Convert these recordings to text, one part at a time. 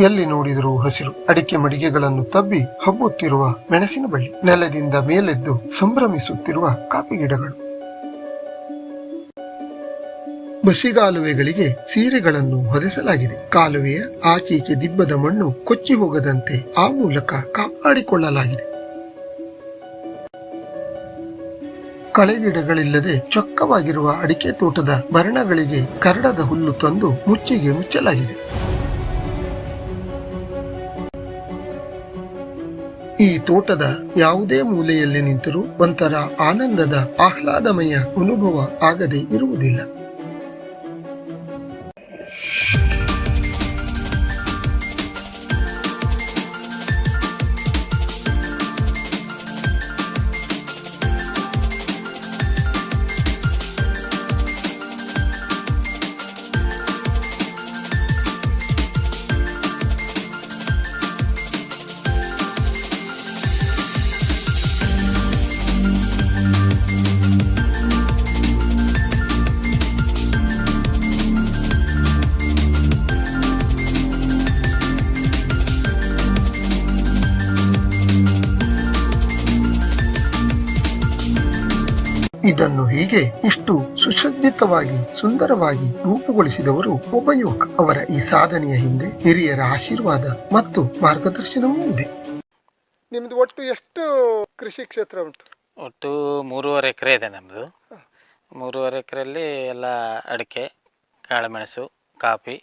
ಎಲ್ಲಿ ನೋಡಿದರೂ ಹಸಿರು. ಅಡಿಕೆ ಮಡಿಗೆಗಳನ್ನು ತಬ್ಬಿ ಹಬ್ಬುತ್ತಿರುವ ಮೆಣಸಿನ ಬಳ್ಳಿ, ನೆಲದಿಂದ ಮೇಲೆದ್ದು ಸಂಭ್ರಮಿಸುತ್ತಿರುವ ಕಾಫಿ ಗಿಡಗಳು, ಬಸಿಗಾಲುವೆಗಳಿಗೆ ಸೀರೆಗಳನ್ನು ಹೊದೆಸಲಾಗಿದೆ. ಕಾಲುವೆಯ ಆಚೀಚೆ ದಿಬ್ಬದ ಮಣ್ಣು ಕೊಚ್ಚಿ ಹೋಗದಂತೆ ಆ ಮೂಲಕ ಕಾಪಾಡಿಕೊಳ್ಳಲಾಗಿದೆ. ಕಳೆಗಿಡಗಳಿಲ್ಲದೆ ಚೊಕ್ಕವಾಗಿರುವ ಅಡಿಕೆ ತೋಟದ ಬರಣಗಳಿಗೆ ಕರಡದ ಹುಲ್ಲು ತಂದು ಮುಚ್ಚಿಗೆ ಮುಚ್ಚಲಾಗಿದೆ. ಈ ತೋಟದ ಯಾವುದೇ ಮೂಲೆಯಲ್ಲಿ ನಿಂತರೂ ಒಂಥರ ಆನಂದದ ಆಹ್ಲಾದಮಯ ಅನುಭವ ಆಗದೆ ಇರುವುದಿಲ್ಲ. ಇದನ್ನು ಹೀಗೆ ಇಷ್ಟು ಸುಸಜ್ಜಿತವಾಗಿ ಸುಂದರವಾಗಿ ರೂಪುಗೊಳಿಸಿದವರು ಒಬ್ಬ ಯುವಕ. ಅವರ ಈ ಸಾಧನೆಯ ಹಿಂದೆ ಹಿರಿಯರ ಆಶೀರ್ವಾದ ಮತ್ತು ಮಾರ್ಗದರ್ಶನವೂ ಇದೆ. ನಿಮ್ದು ಒಟ್ಟು ಎಷ್ಟು ಕೃಷಿ ಕ್ಷೇತ್ರ ಉಂಟು? ಒಟ್ಟು 3.5 ಎಕರೆ ಇದೆ ನಮ್ಮದು. 3.5 ಎಕರೆಯಲ್ಲಿ ಎಲ್ಲ ಅಡಿಕೆ, ಕಾಳುಮೆಣಸು, ಕಾಫಿ,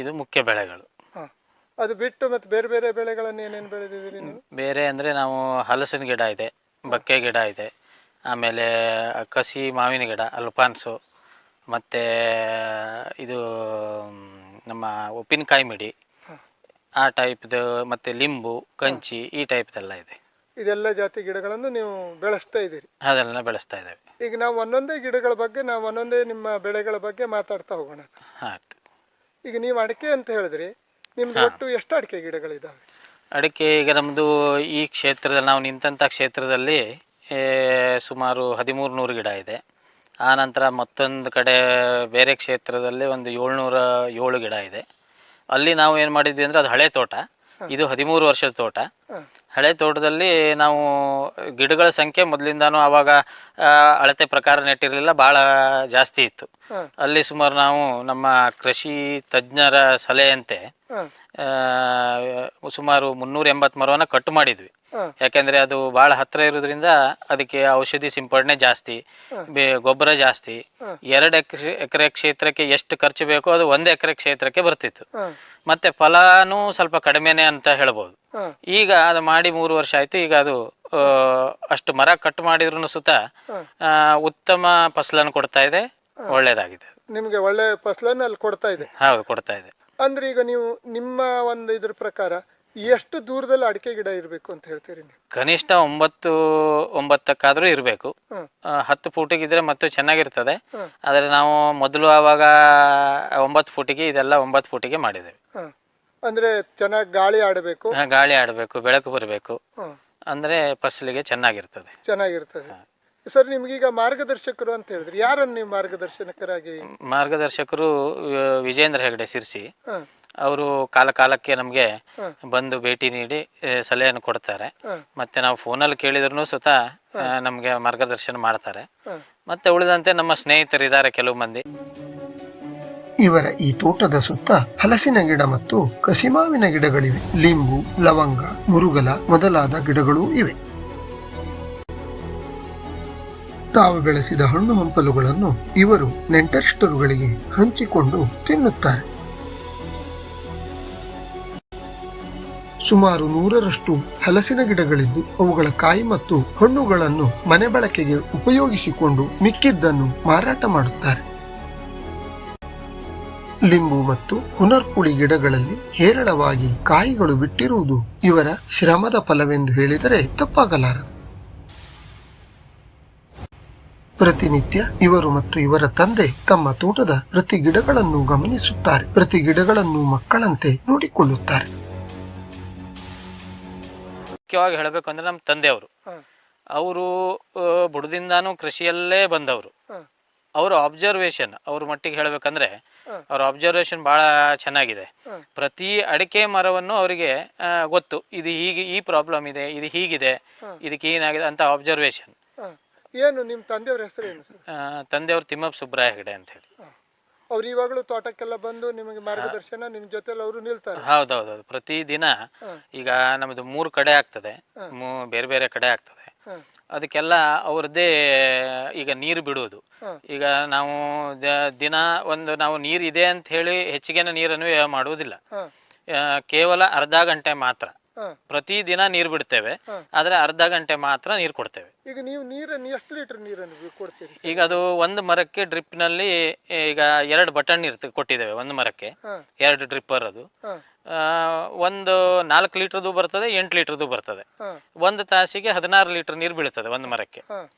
ಇದು ಮುಖ್ಯ ಬೆಳೆಗಳು. ಅದು ಬಿಟ್ಟು ಮತ್ತೆ ಬೇರೆ ಬೇರೆ ಬೆಳೆಗಳನ್ನು ಏನೇನು ಬೆಳೆದಿದ್ದೀರಿ ನೀವು? ಬೇರೆ ಅಂದರೆ ನಾವು ಹಲಸಿನ ಗಿಡ ಇದೆ, ಬಕ್ಕೆ ಗಿಡ ಇದೆ, ಆಮೇಲೆ ಕಸಿ ಮಾವಿನ ಗಿಡ, ಅಲ್ಫಾನ್ಸು, ಮತ್ತು ಇದು ನಮ್ಮ ಉಪ್ಪಿನಕಾಯಿ ಮಿಡಿ, ಆ ಟೈಪ್ದು, ಮತ್ತು ಲಿಂಬು, ಕಂಚಿ, ಈ ಟೈಪ್ದೆಲ್ಲ ಇದೆ. ಇದೆಲ್ಲ ಜಾತಿ ಗಿಡಗಳನ್ನು ನೀವು ಬೆಳೆಸ್ತಾ ಇದ್ದೀರಿ? ಅದೆಲ್ಲ ಬೆಳೆಸ್ತಾ ಇದ್ದೇವೆ. ಈಗ ನಾವು ಒಂದೊಂದೇ ಗಿಡಗಳ ಬಗ್ಗೆ, ನಾವು ಒಂದೊಂದೇ ನಿಮ್ಮ ಬೆಳೆಗಳ ಬಗ್ಗೆ ಮಾತಾಡ್ತಾ ಹೋಗೋಣ. ಆಯ್ತು. ಈಗ ನೀವು ಅಡಿಕೆ ಅಂತ ಹೇಳಿದ್ರಿ, ನಿಮ್ದು ಒಟ್ಟು ಎಷ್ಟು ಅಡಿಕೆ ಗಿಡಗಳಿದ್ದಾವೆ? ಅಡಿಕೆ ಈಗ ನಮ್ಮದು ಈ ಕ್ಷೇತ್ರದಲ್ಲಿ, ನಾವು ನಿಂತಹ ಕ್ಷೇತ್ರದಲ್ಲಿ ಸುಮಾರು 1300 ಗಿಡ ಇದೆ. ಆನಂತರ ಮತ್ತೊಂದು ಕಡೆ ಬೇರೆ ಕ್ಷೇತ್ರದಲ್ಲಿ ಒಂದು 707 ಗಿಡ ಇದೆ. ಅಲ್ಲಿ ನಾವು ಏನು ಮಾಡಿದ್ವಿ ಅಂದರೆ, ಅದು ಹಳೆ ತೋಟ, ಇದು 13 ವರ್ಷದ ತೋಟ. ಹಳೆ ತೋಟದಲ್ಲಿ ನಾವು ಗಿಡಗಳ ಸಂಖ್ಯೆ ಮೊದಲಿಂದಾನು ಆವಾಗ ಅಳತೆ ಪ್ರಕಾರ ನೆಟ್ಟಿರಲಿಲ್ಲ, ಭಾಳ ಜಾಸ್ತಿ ಇತ್ತು. ಅಲ್ಲಿ ಸುಮಾರು ನಾವು ನಮ್ಮ ಕೃಷಿ ತಜ್ಞರ ಸಲಹೆಯಂತೆ ಸುಮಾರು 380 ಮರವನ್ನು ಕಟ್ಟು ಮಾಡಿದ್ವಿ. ಯಾಕೆಂದರೆ ಅದು ಭಾಳ ಹತ್ತಿರ ಇರೋದ್ರಿಂದ ಅದಕ್ಕೆ ಔಷಧಿ ಸಿಂಪಡಣೆ ಜಾಸ್ತಿ, ಗೊಬ್ಬರ ಜಾಸ್ತಿ. 2 ಎಕರೆ ಕ್ಷೇತ್ರಕ್ಕೆ ಎಷ್ಟು ಖರ್ಚು ಬೇಕೋ ಅದು 1 ಎಕರೆ ಕ್ಷೇತ್ರಕ್ಕೆ ಬರ್ತಿತ್ತು. ಮತ್ತೆ ಫಲನೂ ಸ್ವಲ್ಪ ಕಡಿಮೆನೆ ಅಂತ ಹೇಳ್ಬೋದು. ಈಗ ಅದು ಮಾಡಿ 3 ವರ್ಷ ಆಯ್ತು. ಈಗ ಅದು ಅಷ್ಟು ಮರ ಕಟ್ ಮಾಡಿದ್ರು ಸುತ್ತ ಉತ್ತಮ ಫಸಲನ್ನು ಕೊಡ್ತಾ ಇದೆ, ಒಳ್ಳೇದಾಗಿದೆ. ನಿಮ್ಗೆ ಒಳ್ಳೆ ಫಸಲನ್ನು ಅಲ್ಲಿ ಕೊಡ್ತಾ ಇದೆ? ಹೌದು, ಕೊಡ್ತಾ ಇದೆ. ಅಂದ್ರೆ ಈಗ ನೀವು ನಿಮ್ಮ ಒಂದು ಇದ್ರ ಪ್ರಕಾರ ಎಷ್ಟು ದೂರದಲ್ಲಿ ಅಡಿಕೆ ಗಿಡ ಇರಬೇಕು ಅಂತ ಹೇಳ್ತೀರಿ ನೀವು? ಕನಿಷ್ಠ 9 ಇರಬೇಕು. 10 ಫೂಟಿಗೆ ಇದ್ರೆ ಮತ್ತು ಚೆನ್ನಾಗಿರ್ತದೆ. ಆದರೆ ನಾವು ಮೊದಲು ಆವಾಗ 9 ಫೂಟಿಗೆ, ಇದೆಲ್ಲ 9 ಫೂಟಿಗೆ ಮಾಡಿದ್ದೇವೆ. ಅಂದ್ರೆ ಚೆನ್ನಾಗಿ ಗಾಳಿ ಆಡಬೇಕು, ಬೆಳಕು ಬರಬೇಕು, ಅಂದ್ರೆ ಫಸಲಿಗೆ ಚೆನ್ನಾಗಿರ್ತದೆ. ಸರ್, ನಿಮ್ಗೀಗ ಮಾರ್ಗದರ್ಶಕರು ಅಂತ ಹೇಳಿದ್ರಿ, ಯಾರನ್ನು ನೀವು ಮಾರ್ಗದರ್ಶಕರಾಗಿ? ಮಾರ್ಗದರ್ಶಕರು ವಿಜೇಂದ್ರ ಹೆಗಡೆ ಸಿರ್ಸಿ. ಅವರು ಕಾಲಕ್ಕೆ ನಮಗೆ ಬಂದು ಭೇಟಿ ನೀಡಿ ಸಲಹೆಯನ್ನು ಕೊಡ್ತಾರೆ. ಮತ್ತೆ ನಾವು ಫೋನಲ್ಲಿ ಕೇಳಿದ್ರು ಸುತ ನಮಗೆ ಮಾರ್ಗದರ್ಶನ ಮಾಡ್ತಾರೆ. ಮತ್ತೆ ಉಳಿದಂತೆ ನಮ್ಮ ಸ್ನೇಹಿತರಿದ್ದಾರೆ ಕೆಲವು ಮಂದಿ. ಇವರ ಈ ತೋಟದ ಸುತ್ತ ಹಲಸಿನ ಗಿಡ ಮತ್ತು ಕಸಿಮಾವಿನ ಗಿಡಗಳಿವೆ. ಲಿಂಬು, ಲವಂಗ, ಮುರುಗಲ ಮೊದಲಾದ ಗಿಡಗಳೂ ಇವೆ. ತಾವು ಬೆಳೆಸಿದ ಹಣ್ಣು ಹಂಪಲುಗಳನ್ನು ಇವರು ನೆಂಟರಿಷ್ಟರುಗಳಿಗೆ ಹಂಚಿಕೊಂಡು ತಿನ್ನುತ್ತಾರೆ. ಸುಮಾರು 100ರಷ್ಟು ಹಲಸಿನ ಗಿಡಗಳಿದ್ದು ಅವುಗಳ ಕಾಯಿ ಮತ್ತು ಹಣ್ಣುಗಳನ್ನು ಮನೆ ಬಳಕೆಗೆ ಉಪಯೋಗಿಸಿಕೊಂಡು ಮಿಕ್ಕಿದ್ದನ್ನು ಮಾರಾಟ ಮಾಡುತ್ತಾರೆ. ಲಿಂಬು ಮತ್ತು ಹುನರ್ಪುಳಿ ಗಿಡಗಳಲ್ಲಿ ಹೇರಳವಾಗಿ ಕಾಯಿಗಳು ಬಿಟ್ಟಿರುವುದು ಇವರ ಶ್ರಮದ ಫಲವೆಂದು ಹೇಳಿದರೆ ತಪ್ಪಾಗಲಾರದು. ಪ್ರತಿನಿತ್ಯ ಇವರು ಮತ್ತು ಇವರ ತಂದೆ ತಮ್ಮ ತೋಟದ ಪ್ರತಿ ಗಿಡಗಳನ್ನು ಗಮನಿಸುತ್ತಾರೆ. ಪ್ರತಿ ಗಿಡಗಳನ್ನು ಮಕ್ಕಳಂತೆ ನೋಡಿಕೊಳ್ಳುತ್ತಾರೆ. ಮುಖ್ಯವಾಗಿ ಹೇಳಬೇಕು ಅಂದ್ರೆ ನಮ್ಮ ತಂದೆಯವರು, ಅವರು ಬುಡದಿಂದಾನು ಕೃಷಿಯಲ್ಲೇ ಬಂದವರು. ಅವರ ಅಬ್ಸರ್ವೇಷನ್ ಅವ್ರ ಮಟ್ಟಿಗೆ ಹೇಳಬೇಕಂದ್ರೆ ಅವ್ರ ಅಬ್ಸರ್ವೇಷನ್ ಭಾಳ ಚೆನ್ನಾಗಿದೆ. ಪ್ರತಿ ಅಡಿಕೆ ಮರವನ್ನು ಅವರಿಗೆ ಗೊತ್ತು, ಇದು ಹೀಗೆ ಈ ಪ್ರಾಬ್ಲಮ್ ಇದೆ, ಇದು ಹೀಗಿದೆ, ಇದಕ್ಕೆ ಏನಾಗಿದೆ ಅಂತ ಅಬ್ಸರ್ವೇಷನ್. ಏನು ನಿಮ್ಮ ತಂದೆಯವ್ರ ಹೆಸರು ಏನು ಸರ್? ತಂದೆಯವರು ತಿಮ್ಮಪ್ಪ ಸುಬ್ರಾಯ ಹೆಗಡೆ ಅಂತ ಹೇಳಿ. ಅವ್ರು ಇವಾಗಲೂ ತೋಟಕ್ಕೆಲ್ಲ ಬಂದು ನಿಮಗೆ ಮಾರ್ಗದರ್ಶನ ನಿಮ್ಮ ಜೊತೆಲಿ ಅವರು ನಿಲ್ತಾರೆ? ಹೌದೌದು, ಪ್ರತಿದಿನ ಈಗ ನಮ್ಮದು 3 ಕಡೆ ಆಗ್ತದೆ, ಬೇರೆ ಬೇರೆ ಕಡೆ ಆಗ್ತದೆ. ಅದಕ್ಕೆಲ್ಲ ಅವ್ರದ್ದೇ ಈಗ ನೀರು ಬಿಡುವುದು. ಈಗ ನಾವು ದಿನ ನಾವು ನೀರು ಇದೆ ಅಂತ ಹೇಳಿ ಹೆಚ್ಚಿಗೆ ನೀರನ್ನು ವ್ಯಯ ಮಾಡುವುದಿಲ್ಲ. ಕೇವಲ ಅರ್ಧ ಗಂಟೆ ಮಾತ್ರ ಪ್ರತಿದಿನ ನೀರು ಬಿಡ್ತೇವೆ, ಆದ್ರೆ ಅರ್ಧ ಗಂಟೆ ಮಾತ್ರ ನೀರು ಕೊಡ್ತೇವೆ. ಈಗ ನೀವು ನೀರನ್ನು ಎಷ್ಟು ಲೀಟರ್ ನೀರನ್ನು ಕೊಡ್ತೀರಿ? ಈಗ ಅದು ಒಂದು ಮರಕ್ಕೆ ಡ್ರಿಪ್ ನಲ್ಲಿ ಈಗ 2 ಬಟನ್ ಕೊಟ್ಟಿದ್ದೇವೆ. ಒಂದು ಮರಕ್ಕೆ 2 ಡ್ರಿಪ್ಪರ್. ಅದು ಒಂದು 4 ಲೀಟರ್ದು ಬರ್ತದೆ, 8 ಲೀಟರ್ದು ಬರ್ತದೆ. ಒಂದು ತಾಸಿಗೆ 16 ಲೀಟರ್ ನೀರು ಬೀಳ್ತದೆ ಒಂದು ಮರಕ್ಕೆ.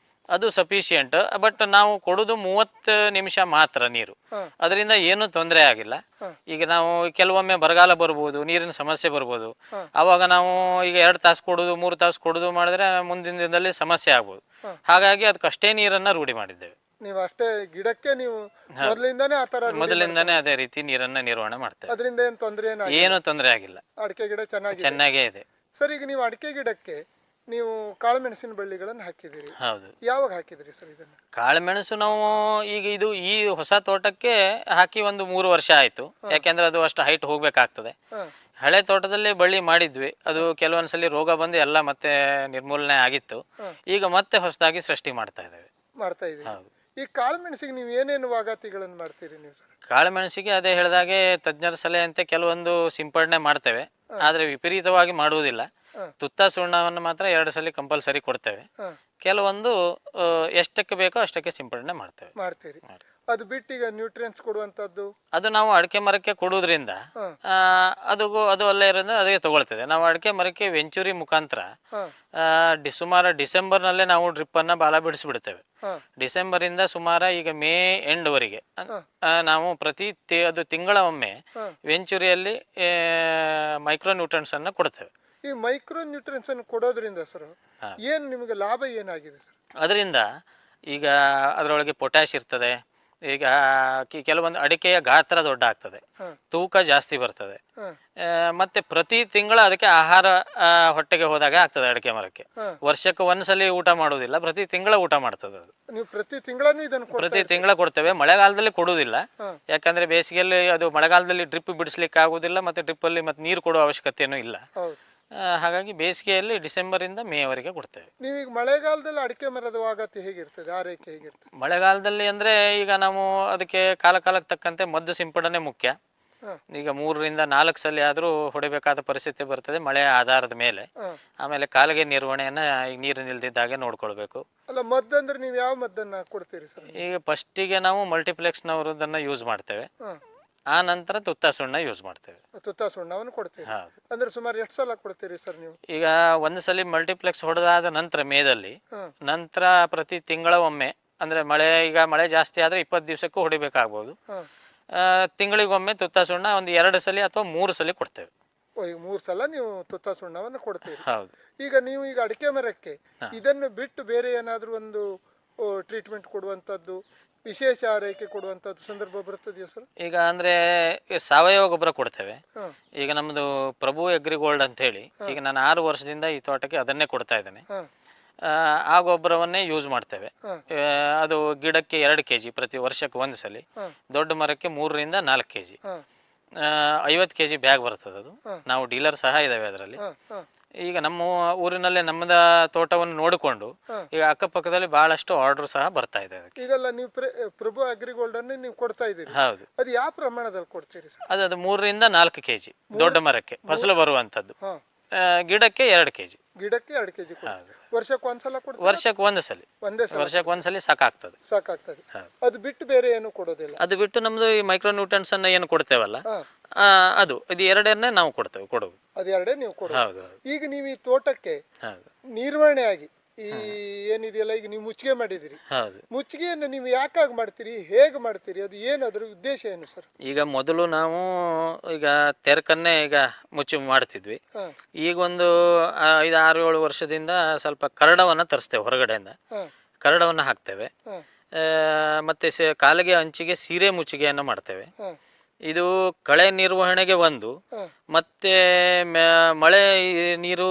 ಅದು ಸಫಿಶಿಯಂಟ್. ಬಟ್ ನಾವು ಕೊಡೋದು 30 ನಿಮಿಷ ಮಾತ್ರ ನೀರು. ಅದರಿಂದ ಏನು ತೊಂದರೆ ಆಗಿಲ್ಲ. ಈಗ ನಾವು ಕೆಲವೊಮ್ಮೆ ಬರಗಾಲ ಬರ್ಬೋದು, ನೀರಿನ ಸಮಸ್ಯೆ ಬರ್ಬೋದು. ಅವಾಗ ನಾವು ಈಗ 2 ತಾಸು ಕೊಡೋದು 3 ತಾಸು ಕೊಡೋದು ಮಾಡಿದ್ರೆ ಮುಂದಿನ ದಿನದಲ್ಲಿ ಸಮಸ್ಯೆ ಆಗ್ಬೋದು. ಹಾಗಾಗಿ ಅದಕ್ಕಷ್ಟೇ ನೀರನ್ನ ರೂಢಿ ಮಾಡಿದ್ದೇವೆ. ನೀವು ಅಷ್ಟೇ ಗಿಡಕ್ಕೆ ನೀವು ಮೊದಲಿಂದಾನೇ ಅದೇ ರೀತಿ ನೀರನ್ನ ನಿರ್ವಹಣೆ ಮಾಡ್ತೇವೆ. ಅದರಿಂದ ಏನು ತೊಂದರೆ ಆಗಿಲ್ಲ. ಅಡಿಕೆ ಗಿಡ ಚೆನ್ನಾಗೇ ಇದೆ. ಸರ್, ಈಗ ನೀವು ಅಡಿಕೆ ಗಿಡಕ್ಕೆ ನೀವು ಕಾಳುಮೆಣಸಿನ ಬಳ್ಳಿಗಳನ್ನು ಹಾಕಿದಿರಿ. ಹೌದು. ಯಾವಾಗ ಹಾಕಿದ್ರಿ ಸರ್ ಇದನ್ನು? ಕಾಳುಮೆಣಸು ನಾವು ಈಗ ಈ ಹೊಸ ತೋಟಕ್ಕೆ ಹಾಕಿ ಒಂದು 3 ವರ್ಷ ಆಯ್ತು. ಯಾಕೆಂದ್ರೆ ಅದು ಅಷ್ಟು ಹೈಟ್ ಹೋಗ್ಬೇಕಾಗ್ತದೆ. ಹಳೆ ತೋಟದಲ್ಲೇ ಬಳ್ಳಿ ಮಾಡಿದ್ವಿ. ಅದು ಕೆಲವೊಂದ್ಸಲಿ ರೋಗ ಬಂದು ಎಲ್ಲ ಮತ್ತೆ ನಿರ್ಮೂಲನೆ ಆಗಿತ್ತು. ಈಗ ಮತ್ತೆ ಹೊಸದಾಗಿ ಸೃಷ್ಟಿ ಮಾಡ್ತಾ ಇದ್ದೀವಿ. ಈ ಕಾಳುಮೆಣಸಿಗೆ ನೀವು ಏನೇನು ವಾಗಾತಿಗಳನ್ನು ಮಾಡ್ತೀರಿ ನೀವು ಸರ್? ಕಾಳುಮೆಣಸಿಗೆ ಅದೇ ಹೇಳಿದಾಗೆ ತಜ್ಞರ ಸಲಹೆಯಂತೆ ಕೆಲವೊಂದು ಸಿಂಪಡಣೆ ಮಾಡ್ತೇವೆ, ಆದ್ರೆ ವಿಪರೀತವಾಗಿ ಮಾಡುವುದಿಲ್ಲ. ತುತ್ತ ಸುಣ್ಣವನ್ನು ಮಾತ್ರ 2 ಸಲ ಕಂಪಲ್ಸರಿ ಕೊಡ್ತೇವೆ. ಕೆಲವೊಂದು ಎಷ್ಟಕ್ಕೆ ಬೇಕೋ ಅಷ್ಟಕ್ಕೆ ಸಿಂಪಡಣೆ ಮಾಡ್ತೀರಿ. ಅದು ಬಿಟ್ಟು ಈಗ ನ್ಯೂಟ್ರಿಯೆಂಟ್ಸ್ ಕೊಡುವಂತದ್ದು ಅದು ನಾವು ಅಡಿಕೆ ಮರಕ್ಕೆ ಕೊಡುವುದರಿಂದ ಅದು ಅಲ್ಲೇ ಇರೋದ್ರಿಂದ ಅದಕ್ಕೆ ತಗೊಳ್ತದೆ. ನಾವು ಅಡಿಕೆ ಮರಕ್ಕೆ ವೆಂಚುರಿ ಮುಖಾಂತರ ಸುಮಾರು ಡಿಸೆಂಬರ್ನಲ್ಲೇ ನಾವು ಡ್ರಿಪ್ ಅನ್ನ ಬಾಲ ಬಿಡಿಸ್ಬಿಡ್ತೇವೆ. ಡಿಸೆಂಬರ್ ಇಂದ ಸುಮಾರು ಈಗ ಮೇ ಎಂಡ್ ವರೆಗೆ ನಾವು ಅದು ತಿಂಗಳ ಒಮ್ಮೆ ವೆಂಚುರಿಯಲ್ಲಿ ಮೈಕ್ರೋ ನ್ಯೂಟ್ರಿಯೆಂಟ್ಸ್ ಅನ್ನ ಕೊಡ್ತೇವೆ. ಈ ಮೈಕ್ರೋ ನ್ಯೂಟ್ರಿಯೆಂಟ್ಸ್ ಅನ್ನು ಕೊಡೋದ್ರಿಂದ ಸರ್ ಏನು ನಿಮಗೆ ಲಾಭ ಏನಾಗಿದೆ ಸರ್? ಅದರಿಂದ ಈಗ ಅದರೊಳಗೆ ಪೊಟ್ಯಾಶ್ ಇರ್ತದೆ. ಈಗ ಕೆಲವೊಂದು ಅಡಿಕೆಯ ಗಾತ್ರ ದೊಡ್ಡ ಆಗ್ತದೆ, ತೂಕ ಜಾಸ್ತಿ ಬರ್ತದೆ. ಮತ್ತೆ ಪ್ರತಿ ತಿಂಗಳ ಅದಕ್ಕೆ ಆಹಾರ ಹೊಟ್ಟೆಗೆ ಹೋದಾಗ ಆಗ್ತದೆ. ಅಡಿಕೆ ಮರಕ್ಕೆ ವರ್ಷಕ್ಕೆ ಒಂದ್ಸಲಿ ಊಟ ಮಾಡುವುದಿಲ್ಲ, ಪ್ರತಿ ತಿಂಗಳ ಊಟ ಮಾಡ್ತದೆ. ಅದು ನೀವು ಪ್ರತಿ ತಿಂಗಳ ಕೊಡ್ತೇವೆ. ಮಳೆಗಾಲದಲ್ಲಿ ಕೊಡುವುದಿಲ್ಲ, ಯಾಕಂದ್ರೆ ಬೇಸಿಗೆಯಲ್ಲಿ ಅದು ಮಳೆಗಾಲದಲ್ಲಿ ಡ್ರಿಪ್ ಬಿಡಿಸ್ಲಿಕ್ಕೆ ಆಗುದಿಲ್ಲ, ಮತ್ತೆ ಡ್ರಿಪ್ ಅಲ್ಲಿ ಮತ್ತೆ ನೀರು ಕೊಡುವ ಅವಶ್ಯಕತೆಯೂ ಇಲ್ಲ. ಹಾಗಾಗಿ ಬೇಸಿಗೆಯಲ್ಲಿ ಡಿಸೆಂಬರ್ ಇಂದ ಮೇವರೆಗೆ ಕೊಡ್ತೇವೆ. ನೀವೀಗ ಮಳೆಗಾಲದಲ್ಲಿ ಅಡಿಕೆ ಮರದ ವಾಗತಿ ಹೇಗಿರ್ತದೆ, ಆರೈಕೆ ಹೇಗಿರ್ತದೆ? ಮಳೆಗಾಲದಲ್ಲಿ ಅಂದ್ರೆ ಈಗ ನಾವು ಅದಕ್ಕೆ ಕಾಲಕ್ಕೆ ತಕ್ಕಂತೆ ಮದ್ದು ಸಿಂಪಡಣೆ ಮುಖ್ಯ. ಈಗ 3 ರಿಂದ 4 ಸಲ ಆದ್ರೂ ಹೊಡಿಬೇಕಾದ ಪರಿಸ್ಥಿತಿ ಬರ್ತದೆ ಮಳೆ ಆಧಾರದ ಮೇಲೆ. ಆಮೇಲೆ ಕಾಲಿಗೆ ನಿರ್ವಹಣೆಯನ್ನ ಈಗ ನೀರು ನಿಲ್ದಿದ್ದಾಗೆ ನೋಡ್ಕೊಳ್ಬೇಕು. ಅಲ್ಲ, ಮದ್ದಂದ್ರೆ ನೀವು ಯಾವ ಮದ್ದನ್ನ ಕೊಡ್ತೀರಿ ಸರ್? ಈಗ ಫಸ್ಟಿಗೆ ನಾವು ಮಲ್ಟಿಪ್ಲೆಕ್ಸ್ ನವರದನ್ನ ಯೂಸ್ ಮಾಡ್ತೇವೆ. ಆ ನಂತರ ತುತ್ತ ಸುಣ್ಣ ಯೂಸ್ ಮಾಡ್ತೇವೆ. ತುತ್ತ ಸುಣ್ಣವನ್ನು ಕೊಡ್ತೀವಿ. ಅಂದ್ರೆ ಸುಮಾರು ಎಷ್ಟು ಸಲ ಕೊಡ್ತೀರಿ ಸರ್ ನೀವು? ಈಗ ಒಂದು ಸಲ ಮಲ್ಟಿಪ್ಲೆಕ್ಸ್ ಹೊಡೆದಾದ ನಂತರ ಮೇದಲ್ಲಿ ನಂತರ ಪ್ರತಿ ತಿಂಗಳ ಒಮ್ಮೆ, ಅಂದ್ರೆ ಮಳೆ ಜಾಸ್ತಿ ಆದ್ರೆ 20 ದಿವಸಕ್ಕೂ ಹೊಡಿಬೇಕಾಗ್ಬೋದು. ತಿಂಗಳಿಗೊಮ್ಮೆ ತುತ್ತ ಸುಣ್ಣ ಒಂದು 2 ಸಲ ಅಥವಾ 3 ಸಲ ಕೊಡ್ತೇವೆ. 3 ಸಲ ನೀವು ತುತ್ತ ಸುಣ್ಣವನ್ನು ಕೊಡ್ತೀರಿ. ಹೌದು. ಈಗ ನೀವು ಅಡಿಕೆ ಮರಕ್ಕೆ ಇದನ್ನು ಬಿಟ್ಟು ಬೇರೆ ಏನಾದ್ರೂ ಒಂದು ಟ್ರೀಟ್ಮೆಂಟ್ ಕೊಡುವಂತದ್ದು, ವಿಶೇಷ ಆರೈಕೆ ಕೊಡುವಂತದ್ದು ಸಂದರ್ಭ ಬರ್ತದೆಯಾ ಸರ್? ಈಗ ಅಂದ್ರೆ ಸಾವಯವ ಗೊಬ್ಬರ ಕೊಡ್ತೇವೆ. ಈಗ ನಮ್ದು ಪ್ರಭು ಅಗ್ರಿಗೋಲ್ಡ್ ಅಂತ ಹೇಳಿ ಈಗ ನಾನು 6 ವರ್ಷದಿಂದ ಈ ತೋಟಕ್ಕೆ ಅದನ್ನೇ ಕೊಡ್ತಾ ಇದ್ದೇನೆ. ಆ ಗೊಬ್ಬರವನ್ನೇ ಯೂಸ್ ಮಾಡ್ತೇವೆ. ಅದು ಗಿಡಕ್ಕೆ 2 kg ಪ್ರತಿ ವರ್ಷಕ್ಕೆ 1 ಸಲ, ದೊಡ್ಡ ಮರಕ್ಕೆ 3 ರಿಂದ 4 kg, 50 kg ಬ್ಯಾಗ್ ಬರ್ತದೆ. ಅದು ನಾವು ಡೀಲರ್ ಸಹ ಇದಾವೆ ಅದರಲ್ಲಿ. ಈಗ ನಮ್ಮ ಊರಿನಲ್ಲೇ ನಮ್ಮದ ತೋಟವನ್ನು ನೋಡಿಕೊಂಡು ಈಗ ಅಕ್ಕಪಕ್ಕದಲ್ಲಿ ಬಹಳಷ್ಟು ಆರ್ಡರ್ ಸಹ ಬರ್ತಾ ಇದೆ. ಈಗೆಲ್ಲ ನೀವು ಪ್ರಭು ಅಗ್ರಿಗೋಲ್ಡ್ ಅನ್ನು ನೀವು ಕೊಡ್ತಾ ಇದ್ದೀರಿ. ಹೌದು. ಅದು ಯಾವ ಪ್ರಮಾಣದಲ್ಲಿ ಕೊಡ್ತೀರಿ? ಅದು 3 ರಿಂದ 4 kg ದೊಡ್ಡ ಮರಕ್ಕೆ ಫಸಲು ಬರುವಂತದ್ದು. ಗಿಡಕ್ಕೆ 2 kg. ಗಿಡಕ್ಕೆ 2 kg. ವರ್ಷಕ್ಕೆ ಒಂದ್ಸಲ ಕೊಡ್ತೀವಿ? ವರ್ಷಕ್ಕೆ 1 ಸಲ. ವರ್ಷಕ್ಕೆ 1 ಸಲ ಸಾಕಾಗ್ತದೆ. ಅದು ಬಿಟ್ಟು ಬೇರೆ ಏನು ಕೊಡೋದಿಲ್ಲ? ಅದು ಬಿಟ್ಟು ನಮ್ದು ಈ ಮೈಕ್ರೋ ನ್ಯೂಟ್ರಿಯೆಂಟ್ಸ್ ಅನ್ನ ಏನು ಕೊಡ್ತೇವಲ್ಲ, ಇದು 2 ನಾವು ಕೊಡ್ತೇವೆ. ಕೊಡೋದು ಅದು 2 ನೀವು ಕೊಡೋದು. ಈಗ ನೀವು ಈ ತೋಟಕ್ಕೆ ನಿರ್ವಹಣೆ ಆಗಿ ಈ ಏನಿದೆಯಲ್ಲ, ಈಗ ನೀವು ಮುಚ್ಚಿಗೆ ಮಾಡಿದಿರಿ. ಮುಚ್ಚಿಗೆಯನ್ನು ನೀವು ಯಾಕಾಗಿ ಮಾಡ್ತೀರಿ, ಹೇಗೆ ಮಾಡ್ತೀರಿ, ಅದು ಏನು, ಅದ್ರ ಉದ್ದೇಶ ಏನು ಸರ್? ಈಗ ಮೊದಲು ನಾವು ಈಗ ತೆರಕನ್ನೇ ಈಗ ಮುಚ್ಚಿ ಮಾಡ್ತಿದ್ವಿ. ಈಗ ಒಂದು 5, 6, 7 ವರ್ಷದಿಂದ ಸ್ವಲ್ಪ ಕರಡವನ್ನ ತರಿಸ್ತೇವೆ ಹೊರಗಡೆಯಿಂದ. ಕರಡವನ್ನ ಹಾಕ್ತೇವೆ. ಮತ್ತು ಕಾಲಿಗೆ ಅಂಚಿಗೆ ಸೀರೆ ಮುಚ್ಚಿಗೆಯನ್ನು ಮಾಡ್ತೇವೆ. ಹ, ಇದು ಕಳೆ ನಿರ್ವಹಣೆಗೆ ಒಂದು, ಹ, ಮತ್ತು ಮಳೆ ನೀರು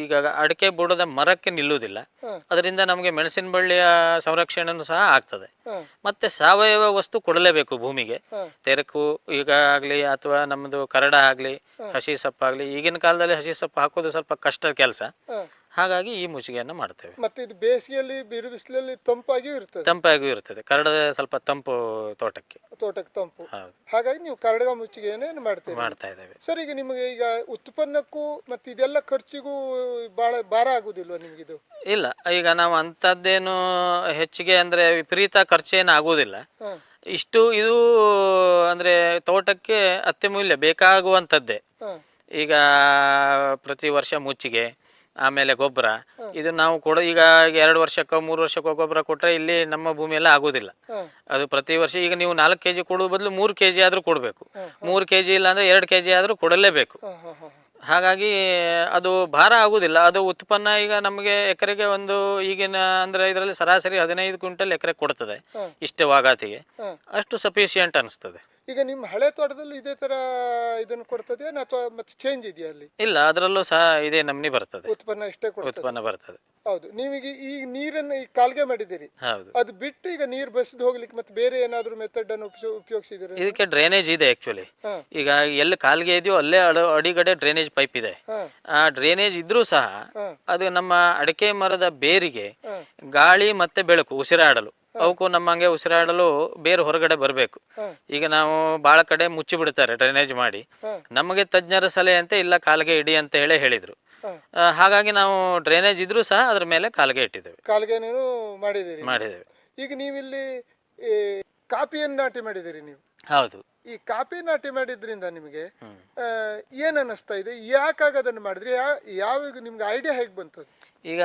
ಈಗ ಅಡಿಕೆ ಬುಡದ ಮರಕ್ಕೆ ನಿಲ್ಲುವುದಿಲ್ಲ. ಹ, ಅದರಿಂದ ನಮಗೆ ಮೆಣಸಿನ ಬಳ್ಳಿಯ ಸಂರಕ್ಷಣೆಯೂ ಸಹ ಆಗ್ತದೆ. ಹ, ಮತ್ತು ಸಾವಯವ ವಸ್ತು ಕೊಡಲೇಬೇಕು ಭೂಮಿಗೆ. ಹ, ತೆರಕು ಈಗ ಆಗಲಿ ಅಥವಾ ನಮ್ಮದು ಕರಡ ಆಗಲಿ, ಹಸಿ ಸೊಪ್ಪಾಗಲಿ. ಈಗಿನ ಕಾಲದಲ್ಲಿ ಹಸಿ ಸೊಪ್ಪು ಹಾಕೋದು ಸ್ವಲ್ಪ ಕಷ್ಟದ ಕೆಲಸ. ಹ. ಹಾಗಾಗಿ ಈ ಮುಚ್ಚಿಗೆಯನ್ನು ಮಾಡ್ತೇವೆ. ಮತ್ತೆ ಇದು ಬೇಸಿಗೆಯಲ್ಲಿ ಬಿರು ಬಿಸಿಲಲ್ಲಿ ತಂಪಾಗಿಯೂ ಇರ್ತದೆ. ತಂಪಾಗಿಯೂ ಇರ್ತದೆ. ಕರಡ ಸ್ವಲ್ಪ ತಂಪು ತೋಟಕ್ಕೆ. ತೋಟಕ್ಕೆ ತಂಪು. ಹೌದು, ಹಾಗಾಗಿ ನೀವು ಕರಡಗ ಮುಚ್ಚಿಗೆಯನ್ನು ಮಾಡ್ತೀರಿ. ಮಾಡ್ತಾ ಇದ್ದೇವೆ. ಸರ್, ಈಗ ನಿಮಗೆ ಈಗ ಉತ್ಪನ್ನಕ್ಕೂ ಮತ್ತೆ ಇದೆಲ್ಲ ಖರ್ಚಿಗೂ ಬಹಳ ಭಾರ ಆಗುದಿಲ್ವಾ ನಿಮ್ಗಿದು? ಇಲ್ಲ, ಈಗ ನಾವು ಅಂಥದ್ದೇನು ಹೆಚ್ಚಿಗೆ ಅಂದರೆ ವಿಪರೀತ ಖರ್ಚೇನು ಆಗುವುದಿಲ್ಲ. ಹ, ಇಷ್ಟು ಇದು ಅಂದರೆ ತೋಟಕ್ಕೆ ಅತ್ಯಮೂಲ್ಯ ಬೇಕಾಗುವಂಥದ್ದೇ. ಹ, ಈಗ ಪ್ರತಿ ವರ್ಷ ಮುಚ್ಚಿಗೆ, ಆಮೇಲೆ ಗೊಬ್ಬರ. ಹ, ಇದು ನಾವು ಈಗ 2 ವರ್ಷಕ್ಕೋ 3 ವರ್ಷಕ್ಕೋ ಗೊಬ್ಬರ ಕೊಟ್ಟರೆ ಇಲ್ಲಿ ನಮ್ಮ ಭೂಮಿಯೆಲ್ಲ ಆಗೋದಿಲ್ಲ. ಹ, ಅದು ಪ್ರತಿ ವರ್ಷ ಈಗ ನೀವು 4 kg ಕೊಡುವ ಬದಲು 3 kg ಆದರೂ ಕೊಡಬೇಕು. ಹ, 3 kg ಇಲ್ಲ ಅಂದರೆ 2 kg ಆದರೂ ಕೊಡಲೇಬೇಕು. ಹ, ಹ, ಹ, ಹಾಗಾಗಿ ಅದು ಭಾರ ಆಗುವುದಿಲ್ಲ. ಅದು ಉತ್ಪನ್ನ ಈಗ ನಮಗೆ ಎಕರೆಗೆ ಒಂದು ಈಗಿನ ಅಂದರೆ ಇದರಲ್ಲಿ ಸರಾಸರಿ 15 ಕ್ವಿಂಟಲ್ ಎಕರೆ ಕೊಡ್ತದೆ. ಹ, ಇಷ್ಟು ವಾಗಾತಿಗೆ ಹ. ಅಷ್ಟು ಸಫಿಷಿಯೆಂಟ್ ಅನಿಸ್ತದೆ. ಈಗ ನಿಮ್ಮ ಹಳೆ ತೋಟದಲ್ಲಿ ಇದೇ ತರ ಇದನ್ನು ಕೊಡ್ತದೆಯಾ ಅಥವಾ ಮತ್ತೆ ಚೇಂಜ್ ಇದೆಯಾ ಅಲ್ಲಿ? ಇಲ್ಲ, ಅದರಲ್ಲೂ ಸಹ ಇದೇ ನಮ್ನಿ ಬರ್ತದೆ, ಉತ್ಪನ್ನ ಇಷ್ಟೇ ಕೊಡ್ತದೆ? ಉತ್ಪನ್ನ ಬರ್ತದೆ. ಹೌದು. ನೀವೀಗ ಈಗ ನೀರನ್ನು ಈಗ ಕಾಲ್ಗೆ ಮಾಡಿದ್ದೀರಿ, ಹೌದು. ಅದು ಬಿಟ್ಟು ಈಗ ನೀರು ಬಸಿದು ಹೋಗ್ಲಿಕ್ಕೆ ಮತ್ತೆ ಬೇರೆ ಏನಾದ್ರು ಮೆಥಡ್ ಅನ್ನು ಉಪಯೋಗಿಸಿದ್ದೀರಿ? ಇದಕ್ಕೆ ಡ್ರೈನೇಜ್ ಇದೆ ಆ್ಯಕ್ಚುಲಿ. ಹಾ, ಈಗ ಎಲ್ಲಿ ಕಾಲಿಗೆ ಇದೆಯೋ ಅಲ್ಲೇ ಅಡಿಗಡೆ ಡ್ರೈನೇಜ್ ಪೈಪ್ ಇದೆ. ಹಾ, ಆ ಡ್ರೈನೇಜ್ ಇದ್ರೂ ಸಹ ಹಾ, ಅದು ನಮ್ಮ ಅಡಿಕೆ ಮರದ ಬೇರಿಗೆ ಹಾ, ಗಾಳಿ ಮತ್ತೆ ಬೆಳಕು ಉಸಿರಾಡಲು, ಅವಕ್ಕೂ ನಮ್ಮಂಗೆ ಉಸಿರಾಡಲು ಬೇರು ಹೊರಗಡೆ ಬರಬೇಕು. ಹಾ, ಈಗ ನಾವು ಭಾಳ ಕಡೆ ಮುಚ್ಚಿ ಬಿಡ್ತಾರೆ ಡ್ರೈನೇಜ್ ಮಾಡಿ. ಹಾ, ನಮಗೆ ತಜ್ಞರ ಸಲಹೆಯಂತೆ ಇಲ್ಲ ಕಾಲಿಗೆ ಇಡಿ ಅಂತ ಹೇಳಿದರು. ಹಾ. ಹಾಗಾಗಿ ನಾವು ಡ್ರೈನೇಜ್ ಇದ್ರೂ ಸಹ ಅದ್ರ ಮೇಲೆ ಕಾಲಿಗೆ ಇಟ್ಟಿದ್ದೇವೆ, ಕಾಲ್ಗೆ ನೀವು ಮಾಡಿದ್ದೀರಿ. ಮಾಡಿದ್ದೇವೆ. ಈಗ ನೀವಿಲ್ಲಿ ಈ ಕಾಫಿಯನ್ನು ನಾಟಿ ಮಾಡಿದ್ದೀರಿ ನೀವು. ಹೌದು. ಈ ಕಾಫಿ ನಾಟಿ ಮಾಡಿದ್ರಿಂದ ನಿಮಗೆ ಹ್ಮ್. ಏನ್ ಅನ್ನಿಸ್ತಾ ಇದೆ? ಯಾಕಾಗ ಅದನ್ನು ಮಾಡಿದ್ರಿ? ಯಾವಾಗ ನಿಮ್ಗೆ ಐಡಿಯಾ ಹೇಗೆ ಬಂತು? ಈಗ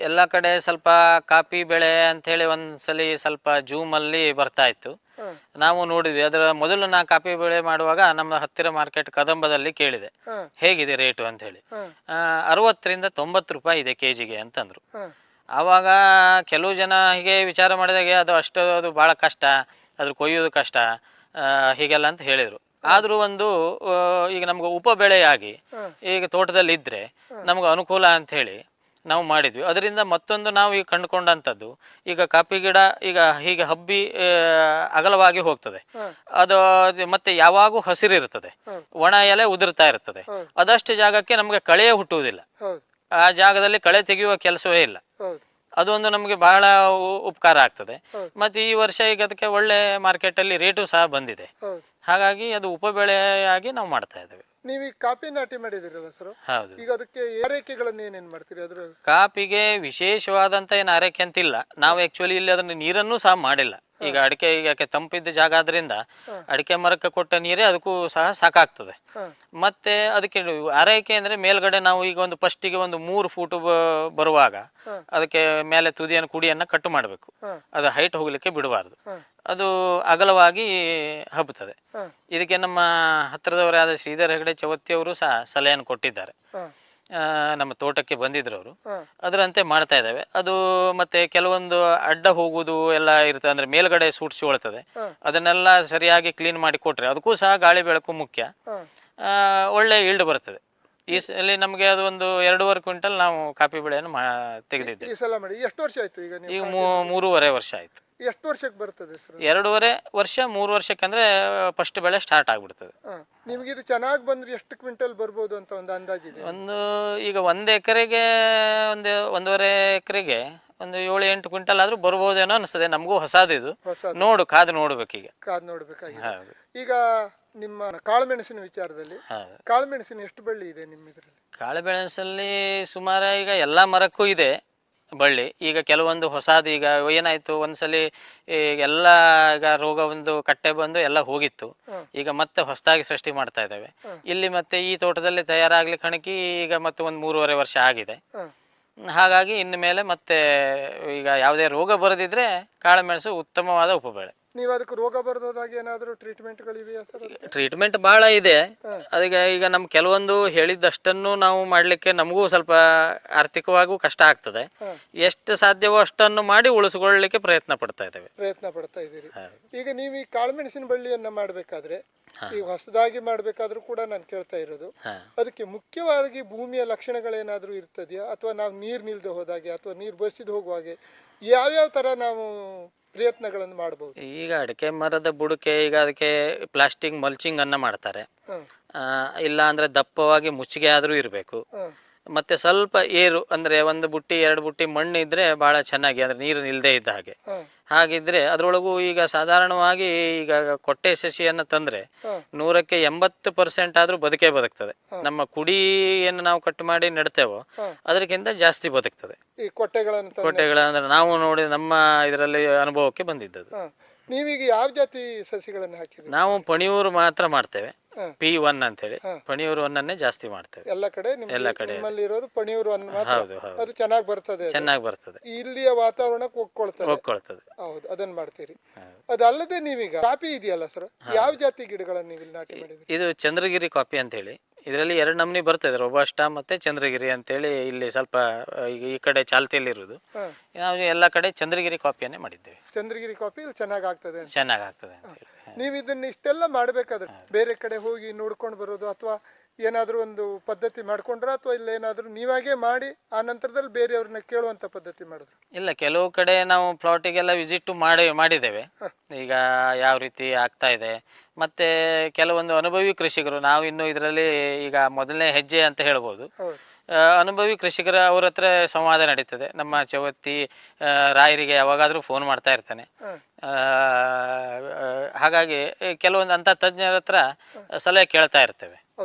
ಎಲ್ಲ ಕಡೆ ಸ್ವಲ್ಪ ಕಾಫಿ ಬೆಳೆ ಅಂಥೇಳಿ ಒಂದ್ಸಲಿ ಸ್ವಲ್ಪ ಜೂಮಲ್ಲಿ ಬರ್ತಾ ಇತ್ತು. ಹ, ನಾವು ನೋಡಿದ್ವಿ. ಅದರ ಮೊದಲು ನಾ ಕಾಫಿ ಬೆಳೆ ಮಾಡುವಾಗ ನಮ್ಮ ಹತ್ತಿರ ಮಾರ್ಕೆಟ್ ಕದಂಬದಲ್ಲಿ ಕೇಳಿದೆ, ಹ, ಹೇಗಿದೆ ರೇಟು ಅಂಥೇಳಿ. ಹ, 60ರಿಂದ 90 ರೂಪಾಯಿ ಇದೆ ಕೆಜಿಗೆ ಅಂತಂದರು. ಹ, ಆವಾಗ ಕೆಲವು ಜನ ಹೀಗೆ ವಿಚಾರ ಮಾಡಿದಾಗೆ ಅದು ಭಾಳ ಕಷ್ಟ, ಅದ್ರ ಕೊಯ್ಯೋದು ಕಷ್ಟ, ಹೀಗೆಲ್ಲ ಅಂತ ಹೇಳಿದರು. ಆದರೂ ಒಂದು ಈಗ ನಮ್ಗೆ ಉಪ ಬೆಳೆಯಾಗಿ ಹ, ಈಗ ತೋಟದಲ್ಲಿ ಇದ್ದರೆ ನಮ್ಗೆ ಅನುಕೂಲ ಅಂಥೇಳಿ ನಾವು ಮಾಡಿದ್ವಿ. ಅದರಿಂದ ಮತ್ತೊಂದು ನಾವು ಈಗ ಕಂಡುಕೊಂಡಂಥದ್ದು, ಈಗ ಕಾಫಿ ಗಿಡ ಈಗ ಹೀಗೆ ಹಬ್ಬಿ ಅಗಲವಾಗಿ ಹೋಗ್ತದೆ. ಹ, ಅದು ಮತ್ತೆ ಯಾವಾಗೂ ಹಸಿರಿರ್ತದೆ, ಹೌದು, ಒಣ ಎಲೆ ಉದುರ್ತಾ ಇರ್ತದೆ. ಹೌದು, ಅದಷ್ಟು ಜಾಗಕ್ಕೆ ನಮಗೆ ಕಳೆಯೇ ಹುಟ್ಟುವುದಿಲ್ಲ. ಹೌದು, ಆ ಜಾಗದಲ್ಲಿ ಕಳೆ ತೆಗೆಯುವ ಕೆಲಸವೇ ಇಲ್ಲ. ಹೌದು, ಅದೊಂದು ನಮಗೆ ಬಹಳ ಉಪಕಾರ ಆಗ್ತದೆ. ಹೌದು, ಮತ್ತು ಈ ವರ್ಷ ಈಗ ಅದಕ್ಕೆ ಒಳ್ಳೆ ಮಾರ್ಕೆಟಲ್ಲಿ ರೇಟು ಸಹ ಬಂದಿದೆ. ಹೌದು. ಹಾಗಾಗಿ ಅದು ಉಪಬೆಳೆಯಾಗಿ ನಾವು ಮಾಡ್ತಾ ಇದ್ದೇವೆ. ನೀವು ಈ ಕಾಫಿ ನಾಟಿ ಮಾಡಿದಿರಲ್ಲ ಸರ್, ಹೌದು. ಈಗ ಅದಕ್ಕೆ ಆರೈಕೆಗಳನ್ನು ಏನೇನು ಮಾಡ್ತೀರಿ? ಅದ್ರ ಕಾಪಿಗೆ ವಿಶೇಷವಾದಂಥ ಏನು ಆರೈಕೆ ಅಂತಿಲ್ಲ. ನಾವು ಆ್ಯಕ್ಚುಲಿ ಇಲ್ಲಿ ಅದನ್ನು ನೀರನ್ನು ಸಹ ಮಾಡಿಲ್ಲ. ಈಗ ಅಡಿಕೆ ಈಗ ತಂಪಿದ್ದ ಜಾಗ ಆದ್ರಿಂದ ಹ, ಅಡಿಕೆ ಮರಕ್ಕೆ ಕೊಟ್ಟ ನೀರೇ ಅದಕ್ಕೂ ಸಹ ಸಾಕಾಗ್ತದೆ. ಹ, ಮತ್ತೆ ಅದಕ್ಕೆ ಆರೈಕೆ ಅಂದರೆ ಮೇಲ್ಗಡೆ ನಾವು ಈಗ ಒಂದು ಫಸ್ಟಿಗೆ ಒಂದು 3 ಫೂಟು ಬರುವಾಗ ಹ, ಅದಕ್ಕೆ ಮೇಲೆ ತುದಿಯನ್ನು ಕುಡಿಯನ್ನು ಕಟ್ಟು ಮಾಡಬೇಕು. ಹ, ಅದು ಹೈಟ್ ಹೋಗಲಿಕ್ಕೆ ಬಿಡಬಾರ್ದು. ಹ, ಅದು ಅಗಲವಾಗಿ ಹಬ್ಬುತ್ತದೆ. ಹ, ಇದಕ್ಕೆ ನಮ್ಮ ಹತ್ತಿರದವರಾದ ಶ್ರೀಧರ್ ಹೆಗಡೆ ಚವತ್ತಿಯವರು ಸಹ ಸಲಹೆಯನ್ನು ಕೊಟ್ಟಿದ್ದಾರೆ. ಹ, ನಮ್ಮ ತೋಟಕ್ಕೆ ಬಂದಿದ್ರು ಅವರು. ಹ, ಅದರಂತೆ ಮಾಡ್ತಾ ಇದ್ದಾವೆ. ಅದು ಮತ್ತೆ ಕೆಲವೊಂದು ಅಡ್ಡ ಹೋಗುವುದು ಎಲ್ಲ ಇರ್ತದೆ, ಅಂದರೆ ಮೇಲ್ಗಡೆ ಸೂಟಿಸಿಕೊಳ್ತದೆ. ಹ, ಅದನ್ನೆಲ್ಲ ಸರಿಯಾಗಿ ಕ್ಲೀನ್ ಮಾಡಿ ಕೊಟ್ಟರೆ ಅದಕ್ಕೂ ಸಹ ಗಾಳಿ ಬೆಳಕು ಮುಖ್ಯ. ಹ. ಒಳ್ಳೆ ಈಲ್ಡ್ ಬರ್ತದೆ. ಈ ಸಲ ನಮಗೆ ಅದು ಒಂದು 2.5 ಕ್ವಿಂಟಲ್ ನಾವು ಕಾಫಿ ಬೆಳೆಯನ್ನು ತೆಗೆದಿದ್ದೇವೆ. ಈ ಸಲ ಮಾಡಿ ಎಷ್ಟು ವರ್ಷ ಆಯ್ತು ಈಗ ನೀವು? ಈಗ 3.5 ವರ್ಷ ಆಯಿತು. ಎಷ್ಟು ವರ್ಷಕ್ಕೆ ಬರ್ತದೆ ಸರ್? 2.5 ವರ್ಷ 3 ವರ್ಷಕ್ಕೆ ಅಂದರೆ ಫಸ್ಟ್ ಬೆಳೆ ಸ್ಟಾರ್ಟ್ ಆಗಿಬಿಡ್ತದೆ. ನಿಮ್ಗೆ ಇದು ಚೆನ್ನಾಗಿ ಬಂದ್ರೆ ಎಷ್ಟು ಕ್ವಿಂಟಲ್ ಬರ್ಬೋದು ಅಂತ ಒಂದು ಅಂದಾಜಿದೆ? ಈಗ 1 ಎಕರೆಗೆ ಒಂದು 1.5 ಎಕರೆಗೆ ಒಂದು 7-8 ಕ್ವಿಂಟಲ್ ಆದರೂ ಬರ್ಬೋದೇನೋ ಅನಿಸ್ತದೆ. ನಮಗೂ ಹೊಸದಿದು, ಕಾದು ನೋಡ್ಬೇಕೀಗ. ಕಾದು ನೋಡ್ಬೇಕಾಗಿದೆ. ಹೌದು. ಈಗ ನಿಮ್ಮ ಕಾಳುಮೆಣಸಿನ ವಿಚಾರದಲ್ಲಿ, ಹೌದು. ಕಾಳುಮೆಣಸಿನ ಎಷ್ಟು ಬಳ್ಳಿ ಇದೆ ನಿಮ್ಮ ಇದರಲ್ಲಿ? ಕಾಳುಮೆಣಸಲ್ಲಿ ಸುಮಾರು ಈಗ ಎಲ್ಲ ಮರಕ್ಕೂ ಇದೆ ಬಳ್ಳಿ. ಈಗ ಕೆಲವೊಂದು ಹೊಸದು ಈಗ ಏನಾಯಿತು, ಒಂದ್ಸಲಿ ಎಲ್ಲ ಈಗ ರೋಗ ಒಂದು ಕಟ್ಟೆ ಬಂದು ಎಲ್ಲ ಹೋಗಿತ್ತು. ಈಗ ಮತ್ತೆ ಹೊಸದಾಗಿ ಸೃಷ್ಟಿ ಮಾಡ್ತಾ ಇದ್ದಾವೆ ಇಲ್ಲಿ. ಮತ್ತೆ ಈ ತೋಟದಲ್ಲಿ ತಯಾರಾಗ್ಲಿಕ್ಕೆ ಹಣಕಿ ಈಗ ಮತ್ತೆ ಒಂದು 3.5 ವರ್ಷ ಆಗಿದೆ. ಹಾಗಾಗಿ ಇನ್ನು ಮೇಲೆ ಮತ್ತೆ ಈಗ ಯಾವುದೇ ರೋಗ ಬರದಿದ್ರೆ ಕಾಳುಮೆಣಸು ಉತ್ತಮವಾದ ಉಪಬೆಳೆ. ನೀವು ಅದಕ್ಕೆ ರೋಗ ಬರದಾಗಿ ಏನಾದರೂ ಟ್ರೀಟ್ಮೆಂಟ್ಗಳಿವೆಯಾ ಸರ್? ಟ್ರೀಟ್ಮೆಂಟ್ ಭಾಳ ಇದೆ. ಅದಕ್ಕೆ ಈಗ ನಮ್ಮ ಕೆಲವೊಂದು ಹೇಳಿದ್ದಷ್ಟನ್ನು ನಾವು ಮಾಡಲಿಕ್ಕೆ ನಮಗೂ ಸ್ವಲ್ಪ ಆರ್ಥಿಕವಾಗೂ ಕಷ್ಟ ಆಗ್ತದೆ. ಎಷ್ಟು ಸಾಧ್ಯವೋ ಅಷ್ಟನ್ನು ಮಾಡಿ ಉಳಿಸ್ಕೊಳ್ಳಿಕ್ಕೆ ಪ್ರಯತ್ನ ಪಡ್ತಾ ಇದ್ದೀವಿ. ಈಗ ನೀವು ಈ ಕಾಳುಮೆಣಸಿನ ಬಳ್ಳಿಯನ್ನ ಮಾಡಬೇಕಾದ್ರೆ, ಈಗ ಹೊಸದಾಗಿ ಮಾಡಬೇಕಾದ್ರೂ ಕೂಡ ನಾನು ಕೇಳ್ತಾ ಇರೋದು, ಅದಕ್ಕೆ ಮುಖ್ಯವಾಗಿ ಭೂಮಿಯ ಲಕ್ಷಣಗಳೇನಾದ್ರೂ ಇರ್ತದೆಯಾ, ಅಥವಾ ನಾವು ನೀರು ನಿಲ್ದೆ ಹೋದಾಗೆ ಅಥವಾ ನೀರು ಬಸಿದು ಹೋಗುವಾಗೆ ಯಾವ್ಯಾವ ತರ ನಾವು ಪ್ರಯತ್ನಗಳನ್ನು ಮಾಡಬಹುದು? ಈಗ ಅಡಿಕೆ ಮರದ ಬುಡಕೆ ಈಗ ಅದಕ್ಕೆ ಪ್ಲಾಸ್ಟಿಕ್ ಮಲ್ಚಿಂಗ್ ಅನ್ನ ಮಾಡ್ತಾರೆ. ಇಲ್ಲ ಅಂದ್ರೆ ದಪ್ಪವಾಗಿ ಮುಚ್ಚಿಗೆ ಆದ್ರೂ ಇರಬೇಕು. ಮತ್ತೆ ಸ್ವಲ್ಪ ಏರು ಅಂದ್ರೆ ಒಂದು ಬುಟ್ಟಿ 2 ಬುಟ್ಟಿ ಮಣ್ಣು ಇದ್ರೆ ಬಹಳ ಚೆನ್ನಾಗಿ, ಅಂದ್ರೆ ನೀರು ನಿಲ್ದೇ ಇದ್ದ ಹಾಗೆ. ಹಾಗಿದ್ರೆ ಅದ್ರೊಳಗೂ ಈಗ ಸಾಧಾರಣವಾಗಿ ಈಗ ಕೊಟ್ಟೆ ಸಸಿಯನ್ನು ತಂದ್ರೆ 100ಕ್ಕೆ 80% ಆದ್ರೂ ಬದುಕ್ತದೆ. ನಮ್ಮ ಕುಡಿಯನ್ನು ನಾವು ಕಟ್ ಮಾಡಿ ನೆಡ್ತೇವೋ ಅದಕ್ಕಿಂತ ಜಾಸ್ತಿ ಬದುಕ್ತದೆ ಈ ಕೊಟ್ಟೆಗಳಂದ್ರೆ ನಾವು ನೋಡಿ ನಮ್ಮ ಇದರಲ್ಲಿ ಅನುಭವಕ್ಕೆ ಬಂದಿದ್ದದು. ನೀವೀಗ ಯಾವ ಜಾತಿ ಸಸಿಗಳನ್ನು ಹಾಕಿದ್ರಿ? ನಾವು ಪಣಿಯೂರು ಮಾತ್ರ ಮಾಡ್ತೇವೆ, P1 ಅಂತ ಹೇಳಿ. ಪಣಿಯೂರು ಅನ್ನನ್ನೇ ಜಾಸ್ತಿ ಮಾಡ್ತೇವೆ ಎಲ್ಲ ಕಡೆ. ನಿಮ್ಮಲ್ಲಿ ಇರೋದು ಪಣಿಯೂರು ಅನ್ನ ಮಾತ್ರ. ಹೌದು, ಅದು ಚೆನ್ನಾಗಿ ಬರ್ತದೆ. ಇಲ್ಲಿಯ ವಾತಾವರಣಕ್ಕೆ ಒಗ್ಕೊಳ್ತದೆ. ಹೌದು, ಅದನ್ನ ಮಾಡ್ತೀರಿ. ಅದಲ್ಲದೆ ನೀವೀಗ ಕಾಫಿ ಇದೆಯಲ್ಲ ಸರ್, ಯಾವ ಜಾತಿ ಗಿಡಗಳನ್ನು ನೀವು ನಾಟಿ ಮಾಡಿದ್ರಿ? ಇದು ಚಂದ್ರಗಿರಿ ಕಾಫಿ ಅಂತ ಹೇಳಿ. ಇದರಲ್ಲಿ 2 ನಮೂನಿ ಬರ್ತದೆ, ರೋಬಸ್ಟಾ ಮತ್ತೆ ಚಂದ್ರಗಿರಿ ಅಂತೇಳಿ. ಇಲ್ಲಿ ಸ್ವಲ್ಪ ಈ ಕಡೆ ಚಾಲ್ತಿಯಲ್ಲಿ ಇರುವುದು. ನಾವು ಎಲ್ಲ ಕಡೆ ಚಂದ್ರಗಿರಿ ಕಾಫಿಯನ್ನೇ ಮಾಡಿದ್ದೇವೆ. ಚಂದ್ರಗಿರಿ ಕಾಫಿ ಚೆನ್ನಾಗಿ ಆಗ್ತದೆ ಅಂತ ಹೇಳಿ. ನೀವು ಇದನ್ನ ಇಷ್ಟೆಲ್ಲ ಮಾಡ್ಬೇಕಾದ್ರೆ ಬೇರೆ ಕಡೆ ಹೋಗಿ ನೋಡ್ಕೊಂಡು ಬರೋದು ಅಥವಾ ಏನಾದ್ರೂ ಒಂದು ಪದ್ಧತಿ ಮಾಡ್ಕೊಂಡ್ರ, ಅಥವಾ ಇಲ್ಲ ಏನಾದ್ರೂ ನೀವಾಗೇ ಮಾಡಿ ಆ ನಂತರದಲ್ಲಿ ಬೇರೆಯವ್ರನ್ನ ಕೇಳುವಂತ ಪದ್ಧತಿ ಮಾಡಿದ್ರು? ಇಲ್ಲ, ಕೆಲವು ಕಡೆ ನಾವು ಪ್ಲಾಟಿಗೆಲ್ಲ ವಿಸಿಟ್ ಮಾಡಿದ್ದೇವೆ. ಈಗ ಯಾವ ರೀತಿ ಆಗ್ತಾ ಇದೆ, ಮತ್ತೆ ಕೆಲವೊಂದು ಅನುಭವಿ ಕೃಷಿಕರು, ನಾವು ಇನ್ನು ಇದರಲ್ಲಿ ಈಗ ಮೊದಲನೇ ಹೆಜ್ಜೆ ಅಂತ ಹೇಳ್ಬೋದು. ಅನುಭವಿ ಕೃಷಿಕರ ಅವ್ರ ಹತ್ರ ಸಂವಾದ ನಡೀತದೆ. ನಮ್ಮ ಚವತ್ತಿ ರಾಯರಿಗೆ ಯಾವಾಗಾದ್ರೂ ಫೋನ್ ಮಾಡ್ತಾ ಇರ್ತಾನೆ. ಹಾಗಾಗಿ ಕೆಲವೊಂದು ಅಂತ ತಜ್ಞರ ಹತ್ರ ಸಲಹೆ ಕೇಳ್ತಾ ಇರ್ತೇವೆ.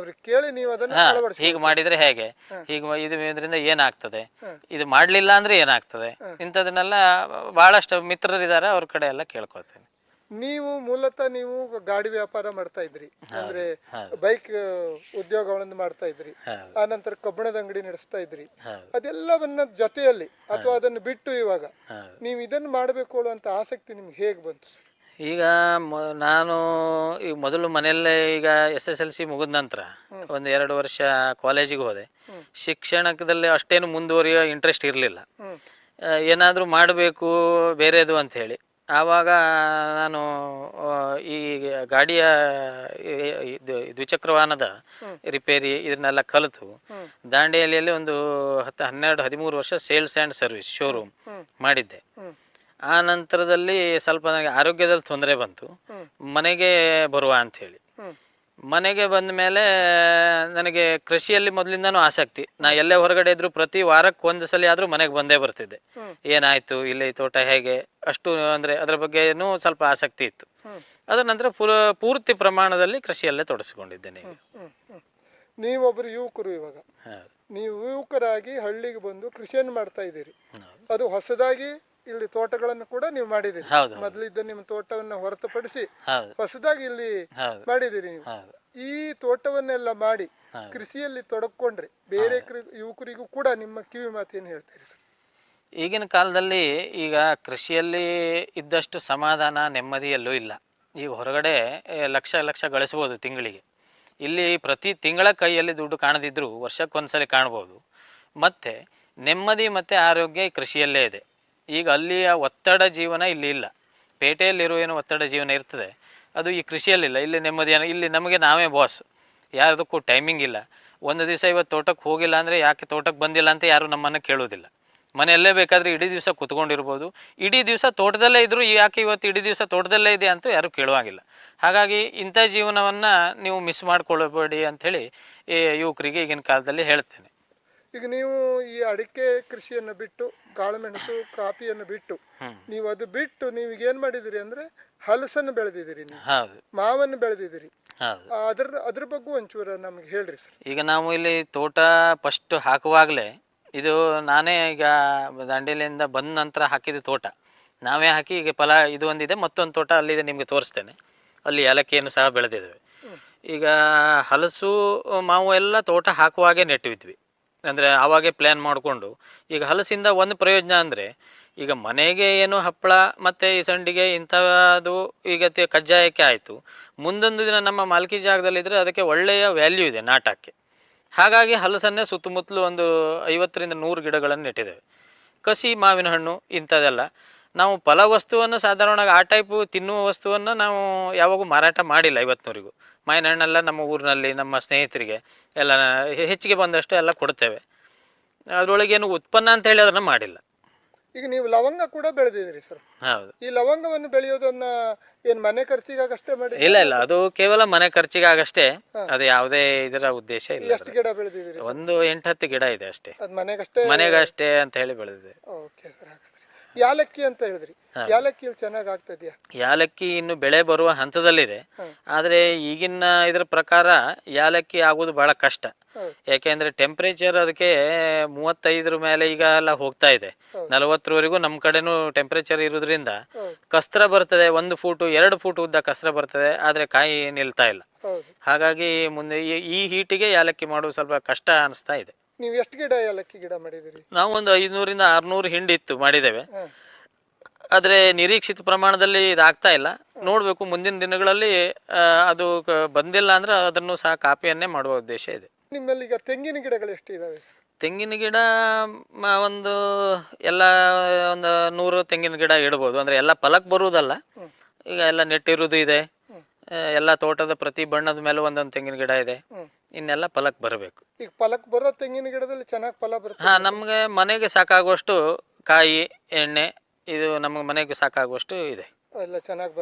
ಕೇಳಿ ನೀವು ಅದನ್ನ ಹೀಗೆ ಮಾಡಿದ್ರೆ ಹೇಗೆ, ಹೀಗೆ ಇದರಿಂದ ಏನಾಗ್ತದೆ, ಇದು ಮಾಡ್ಲಿಲ್ಲ ಅಂದ್ರೆ ಏನಾಗ್ತದೆ, ಇಂಥದನ್ನೆಲ್ಲ ಬಹಳಷ್ಟು ಮಿತ್ರರಿದ್ದಾರೆ, ಅವ್ರ ಕಡೆ ಎಲ್ಲ ಕೇಳ್ಕೊಳ್ತೇನೆ. ನೀವು ಮೂಲತಃ ನೀವು ಗಾಡಿ ವ್ಯಾಪಾರ ಮಾಡ್ತಾ ಇದ್ರಿ, ಅಂದ್ರೆ ಬೈಕ್ ಉದ್ಯೋಗಗಳನ್ನು ಮಾಡ್ತಾ ಇದ್ರಿ, ಆ ನಂತರ ಕಬ್ಬಣದ ಅಂಗಡಿ ನಡೆಸ್ತಾ ಇದ್ರಿ. ಅದೆಲ್ಲವನ್ನ ಜೊತೆಯಲ್ಲಿ ಅಥವಾ ಅದನ್ನು ಬಿಟ್ಟು ಇವಾಗ ನೀವು ಇದನ್ನು ಮಾಡಬೇಕು ಅನ್ನುವಂತ ಆಸಕ್ತಿ ನಿಮ್ಗೆ ಹೇಗೆ ಬಂತು? ಈಗ ನಾನು ಈಗ ಮೊದಲು ಮನೆಯಲ್ಲೇ ಈಗ SSLC ಮುಗಿದ ನಂತರ ಒಂದು 2 ವರ್ಷ ಕಾಲೇಜಿಗೆ ಹೋದೆ. ಶಿಕ್ಷಣದಲ್ಲಿ ಅಷ್ಟೇನು ಮುಂದುವರಿಯೋ ಇಂಟ್ರೆಸ್ಟ್ ಇರಲಿಲ್ಲ. ಏನಾದರೂ ಮಾಡಬೇಕು ಬೇರೆದು ಅಂತ ಹೇಳಿ ಆವಾಗ ನಾನು ಈ ಗಾಡಿಯ ದ್ವಿಚಕ್ರ ವಾಹನದ ರಿಪೇರಿ ಇದನ್ನೆಲ್ಲ ಕಲಿತು ದಾಂಡೇಲಿಯಲ್ಲಿ ಒಂದು 12-13 ವರ್ಷ ಸೇಲ್ಸ್ ಆ್ಯಂಡ್ ಸರ್ವಿಸ್ ಶೋರೂಮ್ ಮಾಡಿದ್ದೆ. ಆ ನಂತರದಲ್ಲಿ ಸ್ವಲ್ಪ ನನಗೆ ಆರೋಗ್ಯದಲ್ಲಿ ತೊಂದರೆ ಬಂತು. ಮನೆಗೆ ಬರುವ ಅಂಥೇಳಿ ಮನೆಗೆ ಬಂದ ಮೇಲೆ ನನಗೆ ಕೃಷಿಯಲ್ಲಿ ಮೊದಲಿಂದನೂ ಆಸಕ್ತಿ. ನಾ ಎಲ್ಲೇ ಹೊರಗಡೆ ಇದ್ರು ಪ್ರತಿ ವಾರಕ್ಕೆ 1 ಸಲ ಆದರೂ ಮನೆಗೆ ಬಂದೇ ಬರ್ತಿದ್ದೆ. ಏನಾಯ್ತು, ಇಲ್ಲಿ ತೋಟ ಹೇಗೆ, ಅಷ್ಟು ಅಂದರೆ ಅದರ ಬಗ್ಗೆನೂ ಸ್ವಲ್ಪ ಆಸಕ್ತಿ ಇತ್ತು. ಅದರ ನಂತರ ಪೂರ್ತಿ ಪ್ರಮಾಣದಲ್ಲಿ ಕೃಷಿಯಲ್ಲೇ ತೊಡಗಿಸಿಕೊಂಡಿದ್ದೇನೆ. ನೀವೊಬ್ಬರು ಯುವಕರು, ಇವಾಗ ನೀವು ಯುವಕರಾಗಿ ಹಳ್ಳಿಗೆ ಬಂದು ಕೃಷಿಯನ್ನು ಮಾಡ್ತಾ ಇದ್ದೀರಿ. ಅದು ಹೊಸದಾಗಿ ಇಲ್ಲಿ ತೋಟಗಳನ್ನು ಕೂಡ ನೀವು ಮಾಡಿದಿರಿ. ಮೊದಲಿದ್ದ ನಿಮ್ಮ ತೋಟವನ್ನು ಹೊರತುಪಡಿಸಿ ಹೊಸದಾಗಿ ಇಲ್ಲಿ ಮಾಡಿದಿರಿ. ನೀವು ಈ ತೋಟವನ್ನೆಲ್ಲ ಮಾಡಿ ಕೃಷಿಯಲ್ಲಿ ತೊಡಕೊಂಡ್ರೆ ಬೇರೆ ಯುವಕರಿಗೂ ಕೂಡ ನಿಮ್ಮ ಕಿವಿ ಮಾತೇನು ಹೇಳ್ತೀರಿ? ಈಗಿನ ಕಾಲದಲ್ಲಿ ಈಗ ಕೃಷಿಯಲ್ಲಿ ಇದ್ದಷ್ಟು ಸಮಾಧಾನ ನೆಮ್ಮದಿಯಲ್ಲೂ ಇಲ್ಲ. ಈಗ ಹೊರಗಡೆ ಲಕ್ಷ ಗಳಿಸ್ಬೋದು ತಿಂಗಳಿಗೆ. ಇಲ್ಲಿ ಪ್ರತಿ ತಿಂಗಳ ಕೈಯಲ್ಲಿ ದುಡ್ಡು ಕಾಣದಿದ್ರು ವರ್ಷಕ್ಕೊಂದ್ಸಲಿ ಕಾಣ್ಬೋದು. ಮತ್ತೆ ನೆಮ್ಮದಿ ಮತ್ತೆ ಆರೋಗ್ಯ ಕೃಷಿಯಲ್ಲೇ ಇದೆ. ಈಗ ಅಲ್ಲಿಯ ಒತ್ತಡ ಜೀವನ ಇಲ್ಲಿ ಇಲ್ಲ. ಪೇಟೆಯಲ್ಲಿರುವ ಏನು ಒತ್ತಡ ಜೀವನ ಇರ್ತದೆ ಅದು ಈ ಕೃಷಿಯಲ್ಲಿಲ್ಲ. ಇಲ್ಲಿ ನೆಮ್ಮದಿಯನ್ನು, ಇಲ್ಲಿ ನಮಗೆ ನಾವೇ ಬಾಸ್, ಯಾವುದಕ್ಕೂ ಟೈಮಿಂಗ್ ಇಲ್ಲ. ಒಂದು ದಿವಸ ಇವತ್ತು ತೋಟಕ್ಕೆ ಹೋಗಿಲ್ಲ ಅಂದರೆ ಯಾಕೆ ತೋಟಕ್ಕೆ ಬಂದಿಲ್ಲ ಅಂತ ಯಾರು ನಮ್ಮನ್ನು ಕೇಳೋದಿಲ್ಲ. ಮನೆಯಲ್ಲೇ ಬೇಕಾದರೆ ಇಡೀ ದಿವಸ ಕುತ್ಕೊಂಡಿರ್ಬೋದು, ಇಡೀ ದಿವಸ ತೋಟದಲ್ಲೇ ಇದ್ದರೂ ಯಾಕೆ ಇವತ್ತು ಇಡೀ ದಿವಸ ತೋಟದಲ್ಲೇ ಇದೆ ಅಂತ ಯಾರೂ ಕೇಳುವಾಗಿಲ್ಲ. ಹಾಗಾಗಿ ಇಂಥ ಜೀವನವನ್ನು ನೀವು ಮಿಸ್ ಮಾಡ್ಕೊಳ್ಬೇಡಿ ಅಂಥೇಳಿ ಯುವಕರಿಗೆ ಈಗಿನ ಕಾಲದಲ್ಲಿ ಹೇಳ್ತೇನೆ. ಈಗ ನೀವು ಈ ಅಡಿಕೆ ಕೃಷಿಯನ್ನು ಬಿಟ್ಟು, ಕಾಳುಮೆಣಸು ಕಾಫಿಯನ್ನು ಬಿಟ್ಟು, ನೀವು ಅದು ಬಿಟ್ಟು ನೀವೀಗ ಏನ್ ಮಾಡಿದಿರಿ ಅಂದ್ರೆ ಹಲಸನ್ನು ಬೆಳೆದಿದ್ದೀರಿ, ಮಾವನ್ನು ಬೆಳೆದಿದ್ದೀರಿ. ಅದ್ರ ಬಗ್ಗೆ ಒಂಚೂರು ನಮ್ಗೆ ಹೇಳ್ರಿ ಸರ್. ಈಗ ನಾವು ಇಲ್ಲಿ ತೋಟ ಫಸ್ಟ್ ಹಾಕುವಾಗಲೇ ಇದು ನಾನೇ ಈಗ ದಾಂಡೇಲಿಯಿಂದ ಬಂದ ನಂತರ ಹಾಕಿದ ತೋಟ ನಾವೇ ಹಾಕಿ ಈಗ ಫಲ ಇದು ಒಂದಿದೆ, ಮತ್ತೊಂದು ತೋಟ ಅಲ್ಲಿದೆ, ನಿಮಗೆ ತೋರಿಸ್ತೇನೆ. ಅಲ್ಲಿ ಏಲಕ್ಕಿಯನ್ನು ಸಹ ಬೆಳೆದಿದ್ದೇವೆ. ಈಗ ಹಲಸು ಮಾವು ಎಲ್ಲ ತೋಟ ಹಾಕುವಾಗೆ ನೆಟ್ಟಿದ್ವಿ. ಅಂದರೆ ಆವಾಗೇ ಪ್ಲ್ಯಾನ್ ಮಾಡಿಕೊಂಡು ಈಗ ಹಲಸಿಂದ ಒಂದು ಪ್ರಯೋಜನ ಅಂದರೆ ಈಗ ಮನೆಗೆ ಏನು ಹಪ್ಪಳ ಮತ್ತು ಈ ಸಂಡಿಗೆ ಇಂಥದ್ದು ಈಗ ಕಜ್ಜಾಯಕ್ಕೆ ಆಯಿತು. ಮುಂದೊಂದು ದಿನ ನಮ್ಮ ಮಾಲ್ಕಿ ಜಾಗದಲ್ಲಿದ್ದರೆ ಅದಕ್ಕೆ ಒಳ್ಳೆಯ ವ್ಯಾಲ್ಯೂ ಇದೆ ನಾಟಕ್ಕೆ. ಹಾಗಾಗಿ ಹಲಸನ್ನೇ ಸುತ್ತಮುತ್ತಲು ಒಂದು 50ರಿಂದ 100 ಗಿಡಗಳನ್ನು ನೆಟ್ಟಿದ್ದೇವೆ. ಕಸಿ ಮಾವಿನ ಹಣ್ಣು ಇಂಥದ್ದೆಲ್ಲ ನಾವು ಫಲ ವಸ್ತುವನ್ನು ಸಾಧಾರಣವಾಗಿ ಆ ಟೈಪು ತಿನ್ನುವ ವಸ್ತುವನ್ನು ನಾವು ಯಾವಾಗೂ ಮಾರಾಟ ಮಾಡಿಲ್ಲ ಇವತ್ತಿನವರೆಗೂ. ಮಾವಿನ ಹಣ್ಣೆಲ್ಲ ನಮ್ಮ ಊರಿನಲ್ಲಿ ನಮ್ಮ ಸ್ನೇಹಿತರಿಗೆ ಎಲ್ಲ ಹೆಚ್ಚಿಗೆ ಬಂದಷ್ಟು ಎಲ್ಲ ಕೊಡ್ತೇವೆ. ಅದರೊಳಗೇನು ಉತ್ಪನ್ನ ಅಂತ ಹೇಳಿ ಅದನ್ನು ಮಾಡಿಲ್ಲ. ಈಗ ನೀವು ಲವಂಗ ಕೂಡ ಬೆಳೆದಿದ್ದೀರಿ ಸರ್. ಹೌದು. ಈ ಲವಂಗವನ್ನು ಬೆಳೆಯೋದನ್ನ ಏನು ಮನೆ ಖರ್ಚಿಗಾಗಷ್ಟೇ ಮಾಡಿ? ಇಲ್ಲ ಇಲ್ಲ, ಅದು ಕೇವಲ ಮನೆ ಖರ್ಚಿಗಾಗಷ್ಟೇ. ಅದು ಯಾವುದೇ ಇದರ ಉದ್ದೇಶ ಇಲ್ಲ. ಎಷ್ಟು ಗಿಡ ಬೆಳೆದಿದ್ದೀರಿ? ಒಂದು 8-10 ಗಿಡ ಇದೆ ಅಷ್ಟೇ. ಅದು ಮನೆಗಷ್ಟೇ? ಮನೆಗಷ್ಟೇ ಅಂತ ಹೇಳಿ ಬೆಳೆದಿದೆ. Okay sir. ಯಾಲಕ್ಕಿ ಅಂತ ಹೇಳಿದ್ರಿ, ಯಾಲಕ್ಕಿಯಲ್ಲಿ ಚೆನ್ನಾಗಿ ಆಗ್ತದೆಯಾ? ಯಾಲಕ್ಕಿ ಇನ್ನು ಬೆಳೆ ಬರುವ ಹಂತದಲ್ಲಿದೆ. ಆದರೆ ಈಗಿನ ಇದರ ಪ್ರಕಾರ ಯಾಲಕ್ಕಿ ಆಗೋದು ಬಹಳ ಕಷ್ಟ. ಯಾಕೆಂದ್ರೆ ಟೆಂಪ್ರೇಚರ್ ಅದಕ್ಕೆ 35 ಮೇಲೆ ಈಗ ಎಲ್ಲ ಹೋಗ್ತಾ ಇದೆ. 40ವರೆಗೂ ನಮ್ಮ ಕಡೆನೂ ಟೆಂಪ್ರೇಚರ್ ಇರೋದ್ರಿಂದ ಕಸ್ತ್ರ ಬರ್ತದೆ. 1 ಫೂಟು 2 ಫೂಟ್ ಉದ್ದ ಕಸ್ತ್ರ ಬರ್ತದೆ, ಆದರೆ ಕಾಯಿ ನಿಲ್ತಾ ಇಲ್ಲ. ಹಾಗಾಗಿ ಮುಂದೆ ಈ ಹೀಟಿಗೆ ಯಾಲಕ್ಕಿ ಮಾಡೋದು ಸ್ವಲ್ಪ ಕಷ್ಟ ಅನಿಸ್ತಾ ಇದೆ. ನೀವು ಎಷ್ಟು ಗಿಡ ಯಾಲಕ್ಕಿ ಗಿಡ ಮಾಡಿದಿರಿ? ನಾವು ಒಂದು 500ರಿಂದ 600 ಹಿಂಡಿತ್ತು ಮಾಡಿದ್ದೇವೆ. ಆದರೆ ನಿರೀಕ್ಷಿತ ಪ್ರಮಾಣದಲ್ಲಿ ಇದಾಗ್ತಾ ಇಲ್ಲ. ನೋಡಬೇಕು ಮುಂದಿನ ದಿನಗಳಲ್ಲಿ ಅದು ಬಂದಿಲ್ಲ ಅಂದ್ರೆ ಅದನ್ನು ಸಹ ಕಾಪಿಯನ್ನೇ ಮಾಡುವ ಉದ್ದೇಶ ಇದೆ. ನಿಮ್ಮಲ್ಲಿ ಈಗ ತೆಂಗಿನ ಗಿಡಗಳು ಎಷ್ಟು ಇದಾವೆ? ತೆಂಗಿನ ಗಿಡ ಒಂದು ಎಲ್ಲ ಒಂದು 100 ತೆಂಗಿನ ಗಿಡ ಇಡ್ಬೋದು. ಅಂದರೆ ಎಲ್ಲ ಫಲಕ್ಕೆ ಬರುವುದಲ್ಲ, ಈಗ ಎಲ್ಲ ನೆಟ್ಟಿರುವುದು ಇದೆ. ಎಲ್ಲ ತೋಟದ ಪ್ರತಿ ಬಣ್ಣದ ಮೇಲೆ ಒಂದೊಂದು ತೆಂಗಿನ ಗಿಡ ಇದೆ. ಇನ್ನೆಲ್ಲ ಫಲಕ್ಕೆ ಬರಬೇಕು. ಈಗ ಫಲಕ್ಕೆ ಬರೋ ತೆಂಗಿನ ಗಿಡದಲ್ಲಿ ಚೆನ್ನಾಗಿ ಫಲ ಬರುತ್ತೆ? ಹಾಂ, ನಮಗೆ ಮನೆಗೆ ಸಾಕಾಗುವಷ್ಟು ಕಾಯಿ ಎಣ್ಣೆ ಇದು ನಮಗೆ ಮನೆಗೆ ಸಾಕಾಗುವಷ್ಟು ಇದೆ. ಎಲ್ಲ ಚೆನ್ನಾಗಿ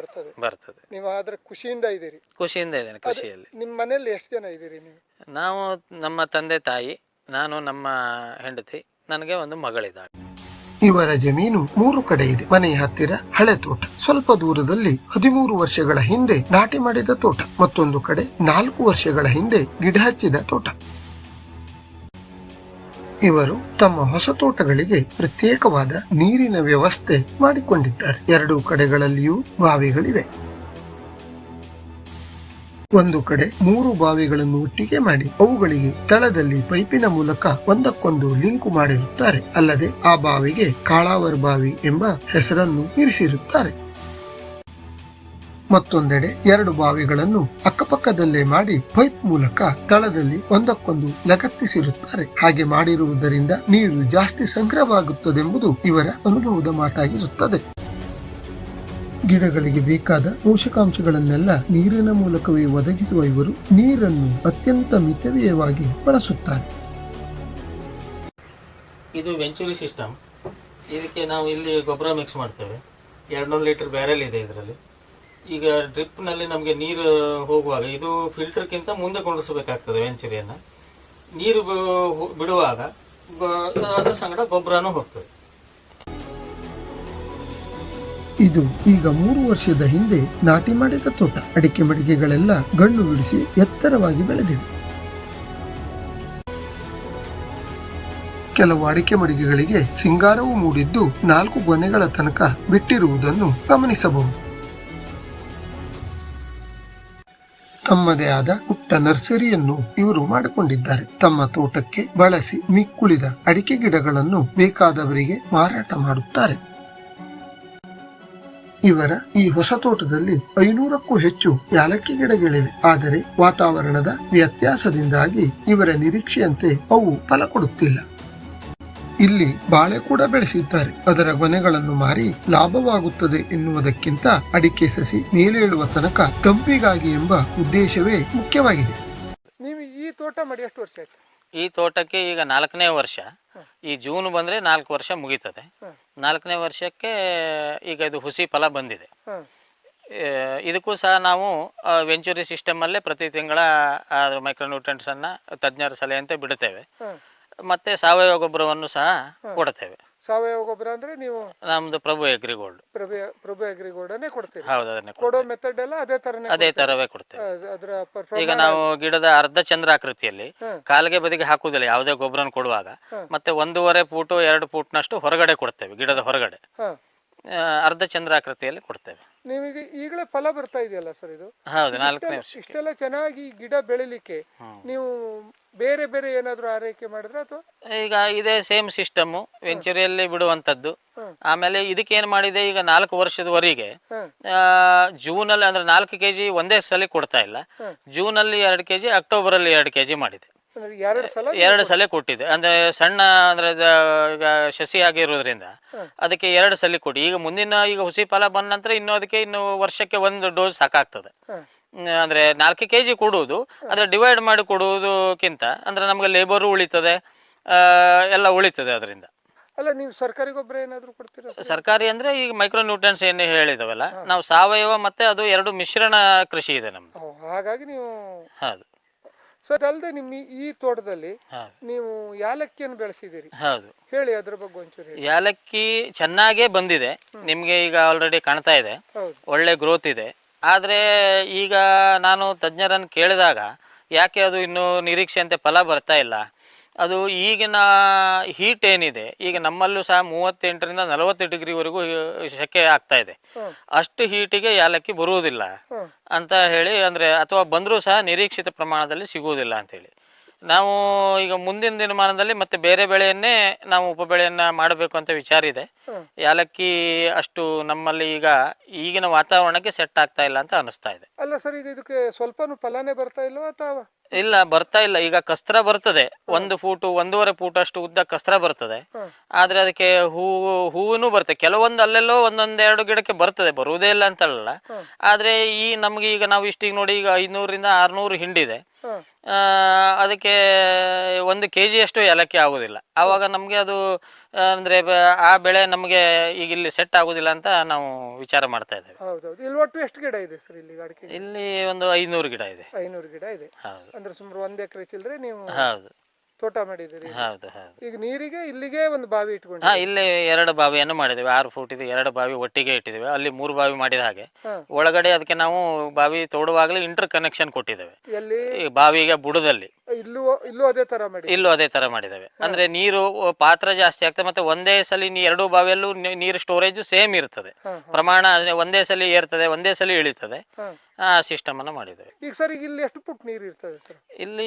ಬರ್ತದೆ. ನೀವು ಆದ್ರೆ ಖುಷಿಯಿಂದ ಇದ್ದೀರಿ? ಖುಷಿಯಿಂದ ಇದ್ದೇನೆ ಕೃಷಿಯಲ್ಲಿ. ನಿಮ್ಮ ಮನೆಯಲ್ಲಿ ಎಷ್ಟು ಜನ ಇದ್ದೀರಿ ನೀವು? ನಾವು ನಮ್ಮ ತಂದೆ ತಾಯಿ, ನಾನು, ನಮ್ಮ ಹೆಂಡತಿ, ನನಗೆ ಒಂದು ಮಗಳಿದ್ದಾಳೆ. ಇವರ ಜಮೀನು 3 ಕಡೆ ಇದೆ. ಮನೆಯ ಹತ್ತಿರ ಹಳೆ ತೋಟ, ಸ್ವಲ್ಪ ದೂರದಲ್ಲಿ 13 ವರ್ಷಗಳ ಹಿಂದೆ ನಾಟಿ ಮಾಡಿದ ತೋಟ, ಮತ್ತೊಂದು ಕಡೆ 4 ವರ್ಷಗಳ ಹಿಂದೆ ಗಿಡ ಹಚ್ಚಿದ ತೋಟ. ಇವರು ತಮ್ಮ ಹೊಸ ತೋಟಗಳಿಗೆ ಪ್ರತ್ಯೇಕವಾದ ನೀರಿನ ವ್ಯವಸ್ಥೆ ಮಾಡಿಕೊಂಡಿದ್ದಾರೆ. 2 ಕಡೆಗಳಲ್ಲಿಯೂ ಬಾವಿಗಳಿವೆ. ಒಂದು ಕಡೆ 3 ಬಾವಿಗಳನ್ನು ಒಟ್ಟಿಗೆ ಮಾಡಿ ಅವುಗಳಿಗೆ ತಳದಲ್ಲಿ ಪೈಪಿನ ಮೂಲಕ ಒಂದಕ್ಕೊಂದು ಲಿಂಕು ಮಾಡಿರುತ್ತಾರೆ. ಅಲ್ಲದೆ ಆ ಬಾವಿಗೆ ಕಾಳಾವರ್ ಬಾವಿ ಎಂಬ ಹೆಸರನ್ನು ಇರಿಸಿರುತ್ತಾರೆ. ಮತ್ತೊಂದೆಡೆ 2 ಬಾವಿಗಳನ್ನು ಅಕ್ಕಪಕ್ಕದಲ್ಲೇ ಮಾಡಿ ಪೈಪ್ ಮೂಲಕ ತಳದಲ್ಲಿ ಒಂದಕ್ಕೊಂದು ಲಗತ್ತಿಸಿರುತ್ತಾರೆ. ಹಾಗೆ ಮಾಡಿರುವುದರಿಂದ ನೀರು ಜಾಸ್ತಿ ಸಂಗ್ರಹವಾಗುತ್ತದೆಂಬುದು ಇವರ ಅನುಭವದ ಮಾತಾಗಿರುತ್ತದೆ. ಗಿಡಗಳಿಗೆ ಬೇಕಾದ ಪೋಷಕಾಂಶಗಳನ್ನೆಲ್ಲ ನೀರಿನ ಮೂಲಕವೇ ಒದಗಿಸುವ ಇವರು ನೀರನ್ನು ಅತ್ಯಂತ ಮಿತವ್ಯಯವಾಗಿ ಬಳಸುತ್ತಾರೆ. ಇದು ವೆಂಚುರಿ ಸಿಸ್ಟಮ್. ಇದಕ್ಕೆ ನಾವು ಇಲ್ಲಿ ಗೊಬ್ಬರ ಮಿಕ್ಸ್ ಮಾಡ್ತೇವೆ. 200 ಲೀಟರ್ ಬ್ಯಾರೆಲ್ ಇದೆ ಇದರಲ್ಲಿ. ಈಗ ಡ್ರಿಪ್ನಲ್ಲಿ ನಮಗೆ ನೀರು ಹೋಗುವಾಗ ಇದು ಫಿಲ್ಟರ್ಗಿಂತ ಮುಂದೆ ಕೊಂಡಿಸಬೇಕಾಗ್ತದೆ ವೆಂಚುರಿಯನ್ನು. ನೀರು ಬಿಡುವಾಗ ಅದ್ರ ಸಂಗಡ ಗೊಬ್ಬರನೂ ಹೋಗ್ತದೆ. ಇದು ಈಗ 3 ವರ್ಷದ ಹಿಂದೆ ನಾಟಿ ಮಾಡಿದ ತೋಟ. ಅಡಿಕೆ ಮಡಿಕೆಗಳೆಲ್ಲ ಗಣ್ಣು ಬಿಡಿಸಿ ಎತ್ತರವಾಗಿ ಬೆಳೆದಿವೆ. ಕೆಲವು ಅಡಿಕೆ ಮಡಿಕೆಗಳಿಗೆ ಸಿಂಗಾರವೂ ಮೂಡಿದ್ದು 4 ಗೊನೆಗಳ ತನಕ ಬಿಟ್ಟಿರುವುದನ್ನು ಗಮನಿಸಬಹುದು. ತಮ್ಮದೇ ಆದ ಪುಟ್ಟ ನರ್ಸರಿಯನ್ನು ಇವರು ಮಾಡಿಕೊಂಡಿದ್ದಾರೆ. ತಮ್ಮ ತೋಟಕ್ಕೆ ಬಳಸಿ ಮಿಕ್ಕುಳಿದ ಅಡಿಕೆ ಗಿಡಗಳನ್ನು ಬೇಕಾದವರಿಗೆ ಮಾರಾಟ ಮಾಡುತ್ತಾರೆ. ಇವರ ಈ ಹೊಸ ತೋಟದಲ್ಲಿ 500ಕ್ಕೂ ಹೆಚ್ಚು ಯಾಲಕ್ಕಿ ಗಿಡಗಳಿವೆ. ಆದರೆ ವಾತಾವರಣದ ವ್ಯತ್ಯಾಸದಿಂದಾಗಿ ಇವರ ನಿರೀಕ್ಷೆಯಂತೆ ಅವು ಫಲ ಕೊಡುತ್ತಿಲ್ಲ. ಇಲ್ಲಿ ಬಾಳೆ ಕೂಡ ಬೆಳೆಸಿದ್ದಾರೆ. ಅದರ ಗೊನೆಗಳನ್ನು ಮಾರಿ ಲಾಭವಾಗುತ್ತದೆ ಎನ್ನುವುದಕ್ಕಿಂತ ಅಡಿಕೆ ಸಸಿ ಮೇಲೇಳುವ ತನಕ ತಂಪಿಗಾಗಿ ಎಂಬ ಉದ್ದೇಶವೇ ಮುಖ್ಯವಾಗಿದೆ. ನೀವು ಈ ತೋಟ ಮಾಡಿ ಎಷ್ಟು ವರ್ಷ ಆಯ್ತು? ಈ ತೋಟಕ್ಕೆ ಈಗ 4ನೇ ವರ್ಷ. ಈ ಜೂನ್ ಬಂದರೆ 4 ವರ್ಷ ಮುಗೀತದೆ. 4ನೇ ವರ್ಷಕ್ಕೆ ಈಗ ಇದು ಹುಸಿ ಫಲ ಬಂದಿದೆ. ಇದಕ್ಕೂ ಸಹ ನಾವು ವೆಂಚುರಿ ಸಿಸ್ಟಮಲ್ಲೇ ಪ್ರತಿ ತಿಂಗಳ ಮೈಕ್ರೋನ್ಯೂಟ್ರಿಯೆಂಟ್ಸನ್ನು ತಜ್ಞರ ಸಲಹೆಯಂತೆ ಬಿಡುತ್ತೇವೆ. ಮತ್ತೆ ಸಾವಯವ ಗೊಬ್ಬರವನ್ನು ಸಹ ಕೊಡ್ತೇವೆ. ಸಾವಯವ ಗೊಬ್ಬರ ಅಂದ್ರೆ ನೀವು ನಮ್ದು ಪ್ರಭು ಅಗ್ರಿಗೋಲ್ಡ್. ಪ್ರಭು ಅಗ್ರಿಗೋಲ್ಡನ್ನೇ ಕೊಡ್ತೀವಿ? ಹೌದು, ಅದನ್ನೇ ಕೊಡೋ ಮೆಥಡ್ ಎಲ್ಲ ಅದೇ ತರವೇ ಕೊಡ್ತೇವೆ. ಅದರ ಈಗ ನಾವು ಗಿಡದ ಅರ್ಧ ಚಂದ್ರಾಕೃತಿಯಲ್ಲಿ ಕಾಲಿಗೆ ಬದಿಗೆ ಹಾಕುವುದಿಲ್ಲ ಯಾವುದೇ ಗೊಬ್ಬರನ ಕೊಡುವಾಗ. ಮತ್ತೆ 1.5 ಫೂಟು 2 ಫೂಟ್ನಷ್ಟು ಹೊರಗಡೆ ಕೊಡ್ತೇವೆ ಗಿಡದ ಹೊರಗಡೆ. ಅರ್ಧ ಚಂದ್ರಾಕೃತಿಯಲ್ಲಿ ಕೊಡ್ತೇವೆ. ನಿಮಗೆ ಈಗಲೇ ಫಲ ಬರ್ತಾ ಇದೆಯಲ್ಲ ಸರ್ ಇದು? ಹೌದು, 4ನೇ ವರ್ಷ. ಇಷ್ಟೆಲ್ಲ ಚೆನ್ನಾಗಿ ಗಿಡ ಬೆಳಿಲಿಕ್ಕೆ ನೀವು ಬೇರೆ ಬೇರೆ ಏನಾದ್ರು ಆರೈಕೆ ಮಾಡಿದ್ರೆ ಅಥವಾ? ಈಗ ಇದೇ ಸೇಮ್ ಸಿಸ್ಟಮ್ ವೆಂಚುರಿಯಲ್ಲಿ ಬಿಡುವಂತದ್ದು. ಆಮೇಲೆ ಇದಕ್ಕೆ ಏನ್ ಮಾಡಿದೆ, ಈಗ 4 ವರ್ಷದವರೆಗೆ ಜೂನಲ್ಲಿ ಅಂದ್ರೆ 4 kg ಒಂದೇ ಸಲ ಕೊಡ್ತಾ ಇಲ್ಲ. ಜೂನಲ್ಲಿ 2 kg, ಅಕ್ಟೋಬರ್ ಅಲ್ಲಿ 2 kg ಮಾಡಿದೆ. 2 ಸಲ ಕೊಟ್ಟಿದೆ. ಅಂದ್ರೆ ಸಣ್ಣ ಅಂದ್ರೆ ಈಗ ಶಸಿ ಆಗಿರೋದ್ರಿಂದ ಅದಕ್ಕೆ 2 ಸಲ ಕೊಡಿ. ಈಗ ಮುಂದಿನ ಈಗ ಹುಸಿ ಫಲ ಬಂದ ನಂತರ ಇನ್ನು ವರ್ಷಕ್ಕೆ 1 ಡೋಸ್ ಸಾಕಾಗ್ತದೆ. ಅಂದ್ರೆ 4 kg ಕೊಡುವುದು, ಅದ್ರ ಡಿವೈಡ್ ಮಾಡಿ ಕೊಡುವುದಕ್ಕಿಂತ ಅಂದ್ರೆ ನಮ್ಗೆ ಲೇಬರು ಉಳಿತದೆ, ಎಲ್ಲ ಉಳಿತದೆ ಅದರಿಂದ. ಅಲ್ಲ, ನೀವು ಸರ್ಕಾರಿ ಗೊಬ್ಬರ ಏನಾದ್ರು ಕೊಡ್ತೀರಾ? ಸರ್ಕಾರಿ ಅಂದ್ರೆ ಈಗ ಮೈಕ್ರೋ ನ್ಯೂಟ್ರಿಯೆಂಟ್ಸ್ ಏನು ಹೇಳಿದವಲ್ಲ, ನಾವು ಸಾವಯವ ಮತ್ತೆ ಅದು 2 ಮಿಶ್ರಣ ಕೃಷಿ ಇದೆ ನಮ್ದು. ಹಾಗಾಗಿ ನೀವು ಹೌದು ಸರ್. ಅಲ್ಲದೆ ನಿಮ್ಮ ಈ ತೋಟದಲ್ಲಿ ನೀವು ಯಾಲಕ್ಕಿಯನ್ನು ಬೆಳೆಸಿದ್ದೀರಿ. ಹೌದು, ಹೇಳಿ ಅದ್ರ ಬಗ್ಗೆ ಒಂಚೂರು ಹೇಳಿ. ಯಾಲಕ್ಕಿ ಚೆನ್ನಾಗೇ ಬಂದಿದೆ, ನಿಮ್ಗೆ ಈಗ ಆಲ್ರೆಡಿ ಕಾಣ್ತಾ ಇದೆ, ಒಳ್ಳೆ ಗ್ರೋತ್ ಇದೆ. ಆದ್ರೆ ಈಗ ನಾನು ತಜ್ಞರನ್ನು ಕೇಳಿದಾಗ ಯಾಕೆ ಅದು ಇನ್ನೂ ನಿರೀಕ್ಷೆಯಂತೆ ಫಲ ಬರ್ತಾ ಇಲ್ಲ, ಅದು ಈಗಿನ ಹೀಟ್ ಏನಿದೆ, ಈಗ ನಮ್ಮಲ್ಲೂ ಸಹ 38ರಿಂದ 40 ಡಿಗ್ರಿವರೆಗೂ ಸೆಕೆ ಆಗ್ತಾ ಇದೆ. ಅಷ್ಟು ಹೀಟಿಗೆ ಯಾಲಕ್ಕಿ ಬರುವುದಿಲ್ಲ ಅಂತ ಹೇಳಿ, ಅಂದ್ರೆ ಅಥವಾ ಬಂದರೂ ಸಹ ನಿರೀಕ್ಷಿತ ಪ್ರಮಾಣದಲ್ಲಿ ಸಿಗುವುದಿಲ್ಲ ಅಂತೇಳಿ ನಾವು ಈಗ ಮುಂದಿನ ದಿನಮಾನದಲ್ಲಿ ಮತ್ತೆ ಬೇರೆ ಬೆಳೆಯನ್ನೇ ನಾವು ಉಪಬೆಳೆಯನ್ನ ಮಾಡಬೇಕು ಅಂತ ವಿಚಾರ ಇದೆ. ಯಾಲಕ್ಕಿ ಅಷ್ಟು ನಮ್ಮಲ್ಲಿ ಈಗ ಈಗಿನ ವಾತಾವರಣಕ್ಕೆ ಸೆಟ್ ಆಗ್ತಾ ಇಲ್ಲ ಅಂತ ಅನಿಸ್ತಾ ಇದೆ. ಅಲ್ಲ ಸರ್, ಈಗ ಇದಕ್ಕೆ ಸ್ವಲ್ಪನೂ ಫಲನೇ ಬರ್ತಾ ಇಲ್ವಾ ಅಥವಾ? ಇಲ್ಲ, ಬರ್ತಾ ಇಲ್ಲ. ಈಗ ಕಸ್ತ್ರ ಬರ್ತದೆ, 1 ಫೂಟು 1.5 ಫೂಟ್ ಅಷ್ಟು ಉದ್ದ ಕಸ್ತ್ರ ಬರ್ತದೆ. ಆದ್ರೆ ಅದಕ್ಕೆ ಹೂವಿನೂ ಬರ್ತದೆ, ಕೆಲವೊಂದು ಅಲ್ಲೆಲ್ಲೋ 1-2 ಗಿಡಕ್ಕೆ ಬರ್ತದೆ, ಬರುವುದೇ ಇಲ್ಲ ಅಂತಲ್ಲ. ಆದ್ರೆ ಈ ನಮ್ಗೆ ಈಗ ನಾವು ಇಷ್ಟಿಗೆ ನೋಡಿ ಈಗ 500ರಿಂದ 600 ಹಿಂಡಿದೆ, ಅದಕ್ಕೆ 1 kg ಅಷ್ಟು ಏಲಕ್ಕಿ ಆಗುದಿಲ್ಲ. ಆವಾಗ ನಮ್ಗೆ ಅದು ಅಂದ್ರೆ ಆ ಬೆಳೆ ನಮ್ಗೆ ಈಗ ಇಲ್ಲಿ ಸೆಟ್ ಆಗುದಿಲ್ಲ ಅಂತ ನಾವು ವಿಚಾರ ಮಾಡ್ತಾ ಇದ್ದೇವೆ. ಹೌದೌದು. ಇಲ್ಲಿ ಒಟ್ಟು ಎಷ್ಟು ಗಿಡ ಇದೆ ಸರ್ ಇಲ್ಲಿ ಅಡಿಕೆ? ಇಲ್ಲಿ ಒಂದು 500 ಗಿಡ ಇದೆ. 500 ಗಿಡ ಇದೆ. ಹೌದು. ಅಂದ್ರೆ ಸುಮಾರು 1 ಎಕರೆ ಚಿಲ್ಲರೆ ನೀವು ಹೌದು ತೋಟ ಮಾಡಿದ್ದೀರಿ. ಹೌದು ಹೌದು. ಈಗ ನೀರಿಗೆ ಇಲ್ಲಿಗೆ ಒಂದು ಬಾವಿ ಇಟ್ಕೊಂಡು? ಇಲ್ಲಿ 2 ಬಾವಿಯನ್ನು ಮಾಡಿದ್ದೇವೆ. 6 ಫೂಟ್ ಇದೆ, 2 ಬಾವಿ ಒಟ್ಟಿಗೆ ಇಟ್ಟಿದ್ದೇವೆ. ಅಲ್ಲಿ 3 ಬಾವಿ ಮಾಡಿದ ಹಾಗೆ ಒಳಗಡೆ ಅದಕ್ಕೆ ನಾವು ಬಾವಿ ತೋಡುವಾಗಲೇ ಇಂಟರ್ ಕನೆಕ್ಷನ್ ಕೊಟ್ಟಿದ್ದೇವೆ. ಎಲ್ಲಿ? ಬಾವಿಗೆ ಬುಡದಲ್ಲಿ. ಇಲ್ಲೂ ಅದೇ ತರ ಮಾಡಿ? ಇಲ್ಲೂ ಅದೇ ತರ ಮಾಡಿದ್ದೇವೆ. ಅಂದ್ರೆ ನೀರು ಪಾತ್ರ ಜಾಸ್ತಿ ಆಗ್ತದೆ, ಮತ್ತೆ ಒಂದೇ ಸಲ 2 ಬಾವಿಯಲ್ಲೂ ನೀರು ಸ್ಟೋರೇಜ್ ಸೇಮ್ ಇರ್ತದೆ, ಪ್ರಮಾಣ ಒಂದೇ ಸಲ ಏರ್ತದೆ, ಒಂದೇ ಸಲ ಇಳಿತದೆ. ಆ ಸಿಸ್ಟಮ್ ಅನ್ನು ಮಾಡಿದ್ದೇವೆ. ಈಗ ಸರ್ ಇಲ್ಲಿ ಎಷ್ಟು ಫುಟ್ ನೀರು ಇರ್ತದೆ ಸರ್ ಇಲ್ಲಿ?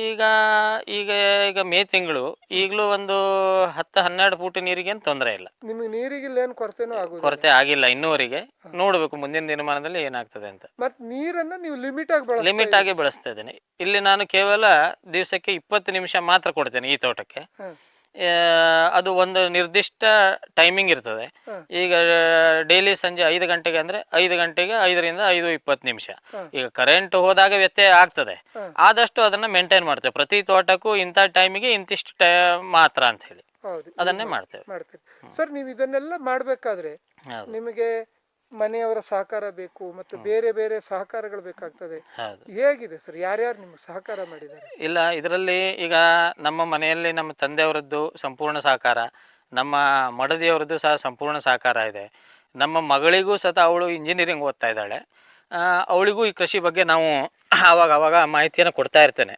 ಈಗ ಮೇ ತಿಂಗಳು ಈಗಲೂ ಒಂದು 10-12 ಫೂಟ್ ನೀರಿಗೆ ಏನು ತೊಂದರೆ ಇಲ್ಲ. ನಿಮಗೆ ನೀರಿಗೆ ಏನು ಕೊರತೆ ಆಗಿಲ್ಲ ಇನ್ನೂವರೆಗೆ. ನೋಡ್ಬೇಕು ಮುಂದಿನ ದಿನಮಾನದಲ್ಲಿ ಏನಾಗ್ತದೆ ಅಂತ. ಮತ್ತೆ ನೀರನ್ನ ನೀವು ಲಿಮಿಟ್ ಆಗಿ ಬಳಸ್ತಾ ಇದ್ದೇನೆ. ಇಲ್ಲಿ ನಾನು ಕೇವಲ ದಿವಸಕ್ಕೆ 20 ನಿಮಿಷ ಮಾತ್ರ ಕೊಡ್ತೇನೆ ಈ ತೋಟಕ್ಕೆ. ಅದು ಒಂದು ನಿರ್ದಿಷ್ಟ ಟೈಮಿಂಗ್ ಇರ್ತದೆ. ಈಗ ಡೈಲಿ ಸಂಜೆ 5 ಗಂಟೆಗೆ ಅಂದ್ರೆ 5 ಗಂಟೆಗೆ 5ರಿಂದ 5:20 ನಿಮಿಷ. ಈಗ ಕರೆಂಟ್ ಹೋದಾಗ ವ್ಯತ್ಯಯ ಆಗ್ತದೆ, ಆದಷ್ಟು ಅದನ್ನ ಮೇಂಟೈನ್ ಮಾಡ್ತೇವೆ. ಪ್ರತಿ ತೋಟಕ್ಕೂ ಇಂಥ ಟೈಮಿಗೆ ಇಂತಿಷ್ಟು ಮಾತ್ರ ಅಂತ ಹೇಳಿ ಅದನ್ನೇ ಮಾಡ್ತೇವೆ. ಸರ್, ನೀವು ಇದನ್ನೆಲ್ಲ ಮಾಡ್ಬೇಕಾದ್ರೆ ನಿಮಗೆ ಮನೆಯವರ ಸಹಕಾರ ಬೇಕು ಮತ್ತು ಬೇರೆ ಬೇರೆ ಸಹಕಾರಗಳು ಬೇಕಾಗ್ತದೆ. ಹೇಗಿದೆ ಸರ್, ಯಾರ್ಯಾರು ನಿಮ್ಗೆ ಸಹಕಾರ ಮಾಡಿದ್ದಾರೆ? ಇಲ್ಲ, ಇದರಲ್ಲಿ ಈಗ ನಮ್ಮ ಮನೆಯಲ್ಲಿ ನಮ್ಮ ತಂದೆಯವರದ್ದು ಸಂಪೂರ್ಣ ಸಹಕಾರ, ನಮ್ಮ ಮಡದಿಯವರದ್ದು ಸಹ ಸಂಪೂರ್ಣ ಸಹಕಾರ ಇದೆ. ನಮ್ಮ ಮಗಳಿಗೂ ಸಹ ಅವಳು ಇಂಜಿನಿಯರಿಂಗ್ ಓದ್ತಾ ಇದ್ದಾಳೆ. ಅವಳಿಗೂ ಈ ಕೃಷಿ ಬಗ್ಗೆ ನಾವು ಆವಾಗ ಮಾಹಿತಿಯನ್ನು ಕೊಡ್ತಾ ಇರ್ತೇನೆ.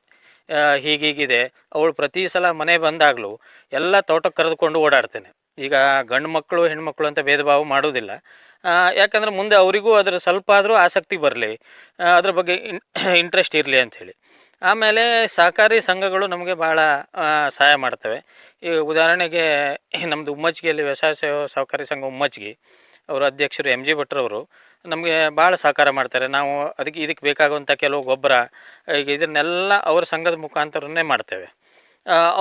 ಹೀಗಿದೆ, ಅವಳು ಪ್ರತಿ ಸಲ ಮನೆ ಬಂದಾಗಲೂ ಎಲ್ಲ ತೋಟಕ್ಕೆ ಕರೆದುಕೊಂಡು ಓಡಾಡ್ತೇನೆ. ಈಗ ಗಂಡು ಮಕ್ಕಳು ಹೆಣ್ಮಕ್ಳು ಅಂತ ಭೇದ ಭಾವ ಮಾಡೋದಿಲ್ಲ. ಯಾಕಂದರೆ ಮುಂದೆ ಅವರಿಗೂ ಅದರ ಸ್ವಲ್ಪ ಆದರೂ ಆಸಕ್ತಿ ಬರಲಿ, ಅದ್ರ ಬಗ್ಗೆ ಇಂಟ್ರೆಸ್ಟ್ ಇರಲಿ ಅಂಥೇಳಿ. ಆಮೇಲೆ ಸಹಕಾರಿ ಸಂಘಗಳು ನಮಗೆ ಭಾಳ ಸಹಾಯ ಮಾಡ್ತವೆ. ಈ ಉದಾಹರಣೆಗೆ ನಮ್ಮದು ಉಮ್ಮಚ್ಗಿಯಲ್ಲಿ ವ್ಯವಸಾಯ ಸಹಕಾರಿ ಸಂಘ ಉಮ್ಮಚ್ಗಿ, ಅವರ ಅಧ್ಯಕ್ಷರು MG ಭಟ್ರವರು ನಮಗೆ ಭಾಳ ಸಹಕಾರ ಮಾಡ್ತಾರೆ. ನಾವು ಇದಕ್ಕೆ ಬೇಕಾಗುವಂಥ ಕೆಲವು ಗೊಬ್ಬರ ಈಗ ಇದನ್ನೆಲ್ಲ ಅವರ ಸಂಘದ ಮುಖಾಂತರನೇ ಮಾಡ್ತೇವೆ.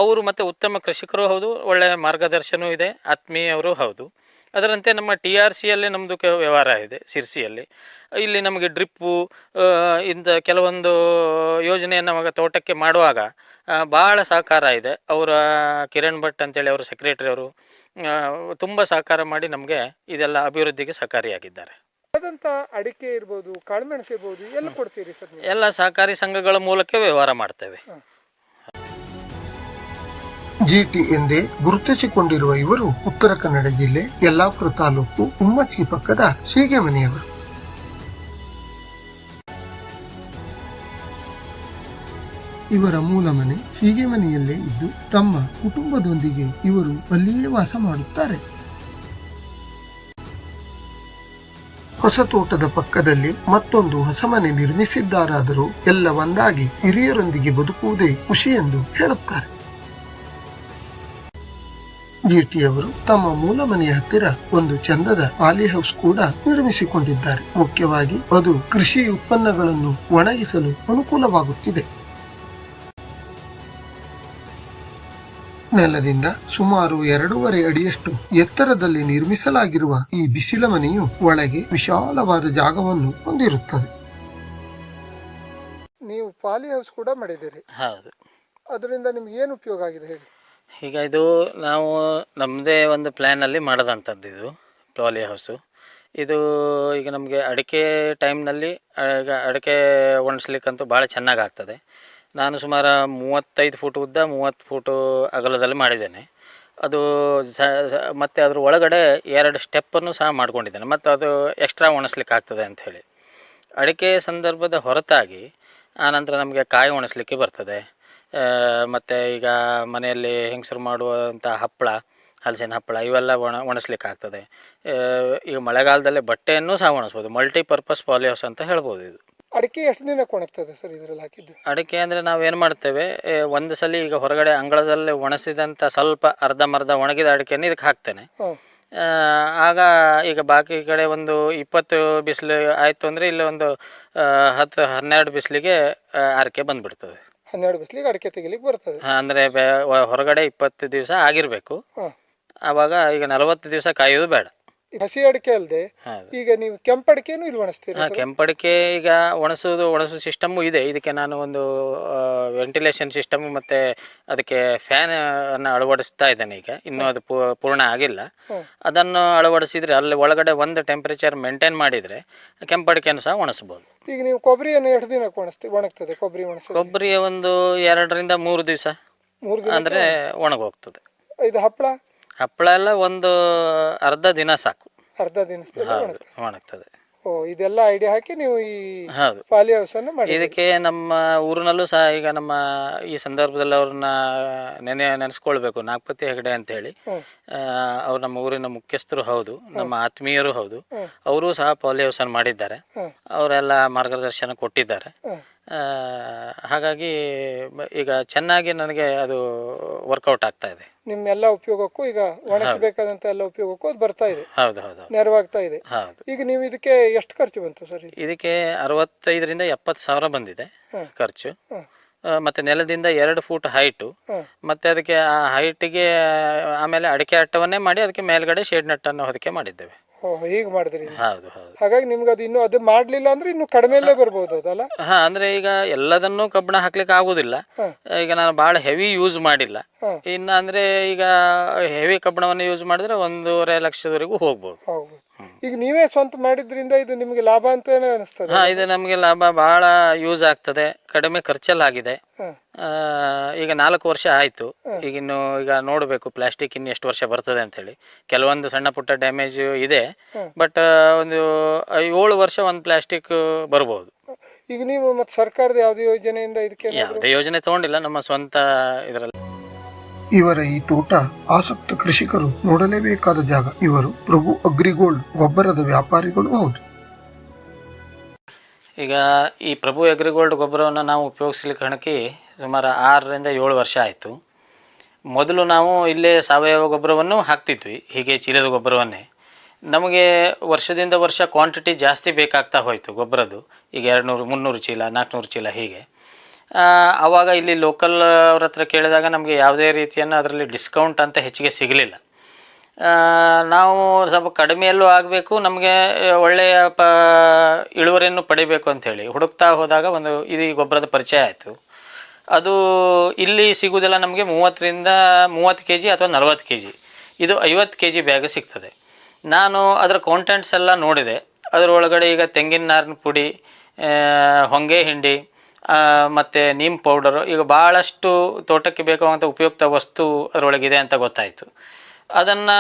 ಅವರು ಮತ್ತು ಉತ್ತಮ ಕೃಷಿಕರು ಹೌದು, ಒಳ್ಳೆಯ ಮಾರ್ಗದರ್ಶನವೂ ಇದೆ, ಆತ್ಮೀಯವರು ಹೌದು. ಅದರಂತೆ ನಮ್ಮ TRCಯಲ್ಲಿ ನಮ್ಮದು ವ್ಯವಹಾರ ಇದೆ ಸಿರ್ಸಿಯಲ್ಲಿ. ಇಲ್ಲಿ ನಮಗೆ ಡ್ರಿಪ್ಪು ಇಂಥ ಕೆಲವೊಂದು ಯೋಜನೆಯನ್ನು ಅವಾಗ ತೋಟಕ್ಕೆ ಮಾಡುವಾಗ ಭಾಳ ಸಹಕಾರ ಇದೆ. ಅವರ ಕಿರಣ್ ಭಟ್ ಅಂತೇಳಿ ಅವರು ಸೆಕ್ರೆಟರಿ, ಅವರು ತುಂಬ ಸಹಕಾರ ಮಾಡಿ ನಮಗೆ ಇದೆಲ್ಲ ಅಭಿವೃದ್ಧಿಗೆ ಸಹಕಾರಿಯಾಗಿದ್ದಾರೆ. ಅಡಿಕೆ ಇರ್ಬೋದು, ಕಾಳುಮೆಣಸು ಇರ್ಬೋದು, ಎಲ್ಲ ಕೊಡ್ತೀರಿ ಸರ್? ಎಲ್ಲ ಸಹಕಾರಿ ಸಂಘಗಳ ಮೂಲಕ ವ್ಯವಹಾರ ಮಾಡ್ತೇವೆ. GT ಎಂದೇ ಗುರುತಿಸಿಕೊಂಡಿರುವ ಇವರು ಉತ್ತರ ಕನ್ನಡ ಜಿಲ್ಲೆ ಯಲ್ಲಾಪುರ ತಾಲೂಕು ಉಮ್ಮಚ್ಗಿ ಪಕ್ಕದ ಶೀಗೆಮನೆಯವರು. ಇವರ ಮೂಲ ಮನೆ ಶೀಗೆಮನೆಯಲ್ಲೇ ಇದ್ದು ತಮ್ಮ ಕುಟುಂಬದೊಂದಿಗೆ ಇವರು ಅಲ್ಲಿಯೇ ವಾಸ ಮಾಡುತ್ತಾರೆ. ಹೊಸ ತೋಟದ ಪಕ್ಕದಲ್ಲಿ ಮತ್ತೊಂದು ಹೊಸ ಮನೆ ನಿರ್ಮಿಸಿದ್ದಾರಾದರೂ ಎಲ್ಲ ಒಂದಾಗಿ ಹಿರಿಯರೊಂದಿಗೆ ಬದುಕುವುದೇ ಖುಷಿ ಎಂದು ಹೇಳುತ್ತಾರೆ. ಜಿಟಿಯವರು ತಮ್ಮ ಮೂಲ ಮನೆಯ ಹತ್ತಿರ ಒಂದು ಚಂದದ ಪಾಲಿ ಹೌಸ್ ಕೂಡ ನಿರ್ಮಿಸಿಕೊಂಡಿದ್ದಾರೆ. ಮುಖ್ಯವಾಗಿ ಅದು ಕೃಷಿ ಉತ್ಪನ್ನಗಳನ್ನು ಒಣಗಿಸಲು ಅನುಕೂಲವಾಗುತ್ತಿದೆ. ನೆಲದಿಂದ ಸುಮಾರು 2.5 ಅಡಿಯಷ್ಟು ಎತ್ತರದಲ್ಲಿ ನಿರ್ಮಿಸಲಾಗಿರುವ ಈ ಬಿಸಿಲ ಮನೆಯು ಒಳಗೆ ವಿಶಾಲವಾದ ಜಾಗವನ್ನು ಹೊಂದಿರುತ್ತದೆ. ನೀವು ಪಾಲಿ ಹೌಸ್ ಕೂಡ ಮಾಡಿದ್ದೀರಿ. ಹೌದು. ಅದರಿಂದ ನಿಮ್ಗೆ ಏನು ಉಪಯೋಗ ಆಗಿದೆ ಹೇಳಿ. ಈಗ ಇದು ನಾವು ನಮ್ಮದೇ ಒಂದು ಪ್ಲ್ಯಾನಲ್ಲಿ ಮಾಡೋದಂಥದ್ದು ಇದು ಪಾಲಿ ಹೌಸು. ಇದು ಈಗ ನಮಗೆ ಅಡಿಕೆ ಟೈಮ್ನಲ್ಲಿ ಈಗ ಅಡಿಕೆ ಒಣಸ್ಲಿಕ್ಕಂತೂ ಭಾಳ ಚೆನ್ನಾಗಿ ಆಗ್ತದೆ. ನಾನು ಸುಮಾರು 35 ಫೂಟ್ ಉದ್ದ 30 ಫೂಟು ಅಗಲದಲ್ಲಿ ಮಾಡಿದ್ದೇನೆ. ಅದು ಮತ್ತು ಅದ್ರ ಒಳಗಡೆ 2 ಸ್ಟೆಪ್ಪನ್ನು ಸಹ ಮಾಡ್ಕೊಂಡಿದ್ದೇನೆ. ಮತ್ತು ಅದು ಎಕ್ಸ್ಟ್ರಾ ಒಣಸ್ಲಿಕ್ಕೆ ಆಗ್ತದೆ ಅಂಥೇಳಿ. ಅಡಿಕೆ ಸಂದರ್ಭದ ಹೊರತಾಗಿ ಆನಂತರ ನಮಗೆ ಕಾಯಿ ಒಣಸ್ಲಿಕ್ಕೆ ಬರ್ತದೆ. ಮತ್ತು ಈಗ ಮನೆಯಲ್ಲಿ ಹೆಂಗಸರು ಮಾಡುವಂಥ ಹಪ್ಪಳ, ಹಲಸಿನ ಹಪ್ಪಳ ಇವೆಲ್ಲ ಒಣಸ್ಲಿಕ್ಕೆ ಆಗ್ತದೆ. ಈಗ ಮಳೆಗಾಲದಲ್ಲೇ ಬಟ್ಟೆಯನ್ನು ಸಹ ಒಣಸ್ಬೋದು. ಮಲ್ಟಿಪರ್ಪಸ್ ಪಾಲಿ ಹೌಸ್ ಅಂತ ಹೇಳ್ಬೋದು ಇದು. ಅಡಿಕೆ ಎಷ್ಟು ದಿನಕ್ಕೆ ಒಣಗ್ತದೆ ಸರ್ ಇದರಲ್ಲಿ ಹಾಕಿದ್ದು? ಅಡಿಕೆ ಅಂದರೆ ನಾವೇನು ಮಾಡ್ತೇವೆ, ಒಂದು ಸಲ ಈಗ ಹೊರಗಡೆ ಅಂಗಳದಲ್ಲಿ ಒಣಸಿದಂಥ ಸ್ವಲ್ಪ ಅರ್ಧಂಬರ್ಧ ಒಣಗಿದ ಅಡಿಕೆಯನ್ನು ಇದಕ್ಕೆ ಹಾಕ್ತೇನೆ. ಆಗ ಈಗ ಬಾಕಿ ಕಡೆ ಒಂದು 20 ಬಿಸಿಲು ಆಯಿತು ಅಂದರೆ ಇಲ್ಲಿ ಒಂದು 10-12 ಬಿಸಿಲಿಗೆ ಅಡಿಕೆ ಬಂದುಬಿಡ್ತದೆ. 12 ಬಿಸಿಲಿಗೆ ಅಡಿಕೆ ತೆಗಿಲಿಕ್ಕೆ ಬರ್ತದೆ. ಅಂದರೆ ಹೊರಗಡೆ 20 ದಿವಸ ಆಗಿರಬೇಕು. ಆವಾಗ ಈಗ 40 ದಿವಸ ಕಾಯೋದು ಬೇಡ. ಹಸಿ ಅಡಿಕೆ ಅಲ್ಲದೆ ಈಗ ನೀವು ಕೆಂಪಡಿಕೆನೂ ಇಲ್ಲಿ ಒಣಸ್ತೀರಿ? ಕೆಂಪಡಿಕೆ ಈಗ ಒಣಸೋ ಸಿಸ್ಟಮ್ಮು ಇದೆ. ಇದಕ್ಕೆ ನಾನು ಒಂದು ವೆಂಟಿಲೇಷನ್ ಸಿಸ್ಟಮ್ ಮತ್ತು ಅದಕ್ಕೆ ಫ್ಯಾನ್ ಅನ್ನು ಅಳವಡಿಸ್ತಾ ಇದ್ದೇನೆ. ಈಗ ಇನ್ನೂ ಅದು ಪೂರ್ಣ ಆಗಿಲ್ಲ. ಅದನ್ನು ಅಳವಡಿಸಿದರೆ ಅಲ್ಲಿ ಒಳಗಡೆ ಒಂದು ಟೆಂಪ್ರೇಚರ್ ಮೇಂಟೈನ್ ಮಾಡಿದರೆ ಕೆಂಪಡಿಕೆಯನ್ನು ಸಹ ಒಣಸ್ಬೋದು. ಈಗ ನೀವು ಕೊಬ್ಬರಿಯನ್ನು ಎಷ್ಟು ದಿನಕ್ಕೆ ಒಣಗ್ತದೆ? ಕೊಬ್ಬರಿ ಒಂದು 2ರಿಂದ 3 ದಿವಸ ಅಂದರೆ ಒಣಗೋಗ್ತದೆ. ಇದು ಹಪ್ಪಳ ಎಲ್ಲ ಒಂದು ಅರ್ಧ ದಿನ ಸಾಕು. ಅರ್ಧ ದಿನ ಒಣಗ್ತದೆ. ಇದೆಲ್ಲ ಐಡಿಯಾ ಹಾಕಿ ನೀವು ಈ ಪಾಲಿ ಹೌಸ್ ಅನ್ನು ಮಾಡಿ. ಇದಕ್ಕೆ ನಮ್ಮ ಊರಿನಲ್ಲೂ ಸಹ ಈಗ ನಮ್ಮ ಈ ಸಂದರ್ಭದಲ್ಲಿ ಅವ್ರನ್ನ ನೆನೆಸ್ಕೊಳ್ಬೇಕು, ನಾಗಪತಿ ಹೆಗಡೆ ಅಂತ ಹೇಳಿ. ಅವ್ರು ನಮ್ಮ ಊರಿನ ಮುಖ್ಯಸ್ಥರು ಹೌದು, ನಮ್ಮ ಆತ್ಮೀಯರು ಹೌದು. ಅವರು ಸಹ ಪಾಲಿ ಹೌಸ್ ಅನ್ನು ಮಾಡಿದ್ದಾರೆ. ಅವರೆಲ್ಲ ಮಾರ್ಗದರ್ಶನ ಕೊಟ್ಟಿದ್ದಾರೆ. ಹಾಗಾಗಿ ಈಗ ಚೆನ್ನಾಗಿ ನನಗೆ ಅದು ವರ್ಕೌಟ್ ಆಗ್ತಾ ಇದೆ. ನಿಮ್ಮೆಲ್ಲ ಉಪಯೋಗಕ್ಕೂ ಈಗ ಒಣಗಿಸಬೇಕಾದಂತ ಎಲ್ಲ ಉಪಯೋಗಕ್ಕೂ ಅದು ಬರ್ತಾ ಇದೆ. ಹೌದು ಹೌದು, ನೆರವಾಗ್ತಾ ಇದೆ. ಹೌದು. ಈಗ ನೀವು ಇದಕ್ಕೆ ಎಷ್ಟು ಖರ್ಚು ಬಂತು ಸರ್? ಇದಕ್ಕೆ 65ರಿಂದ 70 ಸಾವಿರ ಬಂದಿದೆ ಖರ್ಚು. ಮತ್ತೆ ನೆಲದಿಂದ 2 ಫೂಟ್ ಹೈಟು, ಮತ್ತೆ ಅದಕ್ಕೆ ಆ ಹೈಟಿಗೆ ಆಮೇಲೆ ಅಡಿಕೆ ಅಟ್ಟವನ್ನೇ ಮಾಡಿ ಅದಕ್ಕೆ ಮೇಲ್ಗಡೆ ಶೇಡ್ ನಟ್ಟನ್ನು ಹೊದಿಕೆ ಮಾಡಿದ್ದೇವೆ. ಹೀಗೆ ಮಾಡಿದ್ರಿ? ಹೌದು ಹೌದು. ಹಾಗಾಗಿ ನಿಮ್ಗೆ ಅದು ಇನ್ನೂ ಅದು ಮಾಡ್ಲಿಲ್ಲ ಅಂದ್ರೆ ಇನ್ನು ಕಡಿಮೆಯಲ್ಲೇ ಬರ್ಬೋದು ಅದಲ್ಲ? ಅಂದ್ರೆ ಈಗ ಎಲ್ಲದನ್ನು ಕಬ್ಬಣ ಹಾಕ್ಲಿಕ್ಕೆ ಆಗುದಿಲ್ಲ. ಈಗ ನಾನು ಬಹಳ ಹೆವಿ ಯೂಸ್ ಮಾಡಿಲ್ಲ. ಇನ್ನ ಅಂದ್ರೆ ಈಗ ಹೆವಿ ಕಬ್ಬಣವನ್ನು ಯೂಸ್ ಮಾಡಿದ್ರೆ 1.5 ಲಕ್ಷದವರೆಗೂ ಹೋಗ್ಬೋದು. ಈಗ ನೀವೇ ಸ್ವಂತ ಮಾಡಿದ್ರಿಂದ ಇದು ನಿಮ್ಗೆ ಲಾಭ ಅಂತ ಅನಿಸ್ತದೆ? ಇದು ನಮ್ಗೆ ಲಾಭ ಬಹಳ ಯೂಸ್ ಆಗ್ತದೆ, ಕಡಿಮೆ ಖರ್ಚಲ್ಲಾಗಿದೆ. ಈಗ 4 ವರ್ಷ ಆಯ್ತು. ಈಗ ನೋಡಬೇಕು ಪ್ಲಾಸ್ಟಿಕ್ ಇನ್ನು ಎಷ್ಟು ವರ್ಷ ಬರ್ತದೆ ಅಂತ ಹೇಳಿ. ಕೆಲವೊಂದು ಸಣ್ಣ ಪುಟ್ಟ ಡ್ಯಾಮೇಜ್ ಇದೆ, ಬಟ್ ಒಂದು 7 ವರ್ಷ ಒಂದು ಪ್ಲಾಸ್ಟಿಕ್ ಬರ್ಬೋದು. ಈಗ ನೀವು ಮತ್ತೆ ಸರ್ಕಾರದ ಯಾವುದೇ ಯೋಜನೆಯಿಂದ ಇದಕ್ಕೆ? ಯಾವುದೇ ಯೋಜನೆ ತಗೊಂಡಿಲ್ಲ, ನಮ್ಮ ಸ್ವಂತ ಇದರಲ್ಲಿ. ಇವರ ಈ ತೋಟ ಆಸಕ್ತ ಕೃಷಿಕರು ನೋಡಲೇಬೇಕಾದ ಜಾಗ. ಇವರು ಪ್ರಭು ಅಗ್ರಿಗೋಲ್ಡ್ ಗೊಬ್ಬರದ ವ್ಯಾಪಾರಿಗಳು ಹೌದು. ಈಗ ಈ ಪ್ರಭು ಅಗ್ರಿಗೋಲ್ಡ್ ಗೊಬ್ಬರವನ್ನು ನಾವು ಉಪಯೋಗಿಸ್ಲಿಕ್ಕೆ ಸುಮಾರು 6ರಿಂದ 7 ವರ್ಷ ಆಯಿತು. ಮೊದಲು ನಾವು ಇಲ್ಲೇ ಸಾವಯವ ಗೊಬ್ಬರವನ್ನು ಹಾಕ್ತಿದ್ವಿ, ಹೀಗೆ ಚೀಲದ ಗೊಬ್ಬರವನ್ನೇ. ನಮಗೆ ವರ್ಷದಿಂದ ವರ್ಷ ಕ್ವಾಂಟಿಟಿ ಜಾಸ್ತಿ ಬೇಕಾಗ್ತಾ ಹೋಯಿತು ಗೊಬ್ಬರದ್ದು. ಈಗ 200-300 ಚೀಲ, 400 ಚೀಲ ಹೀಗೆ. ಆವಾಗ ಇಲ್ಲಿ ಲೋಕಲ್ ಅವ್ರ ಹತ್ರ ಕೇಳಿದಾಗ ನಮಗೆ ಯಾವುದೇ ರೀತಿಯನ್ನು ಅದರಲ್ಲಿ ಡಿಸ್ಕೌಂಟ್ ಅಂತ ಹೆಚ್ಚಿಗೆ ಸಿಗಲಿಲ್ಲ. ನಾವು ಸ್ವಲ್ಪ ಕಡಿಮೆಯಲ್ಲೂ ಆಗಬೇಕು, ನಮಗೆ ಒಳ್ಳೆಯ ಇಳುವರಿಯನ್ನು ಪಡಿಬೇಕು ಅಂಥೇಳಿ ಹುಡುಕ್ತಾ ಹೋದಾಗ ಈ ಗೊಬ್ಬರದ ಪರಿಚಯ ಆಯಿತು. ಅದು ಇಲ್ಲಿ ಸಿಗುವುದಿಲ್ಲ ನಮಗೆ. 30 kg ಅಥವಾ 40 kg, ಇದು 50 kg ಬ್ಯಾಗ್ ಸಿಗ್ತದೆ. ನಾನು ಅದರ ಕಾಂಟೆಂಟ್ಸ್ ಎಲ್ಲ ನೋಡಿದೆ. ಅದರೊಳಗಡೆ ಈಗ ತೆಂಗಿನ ನಾರಿನ ಪುಡಿ, ಹೊಂಗೆ ಹಿಂಡಿ ಮತ್ತು ನೀಮ್ ಪೌಡರು, ಈಗ ಭಾಳಷ್ಟು ತೋಟಕ್ಕೆ ಬೇಕಾಗುವಂಥ ಉಪಯುಕ್ತ ವಸ್ತು ಅದರೊಳಗಿದೆ ಅಂತ ಗೊತ್ತಾಯಿತು. ಅದನ್ನು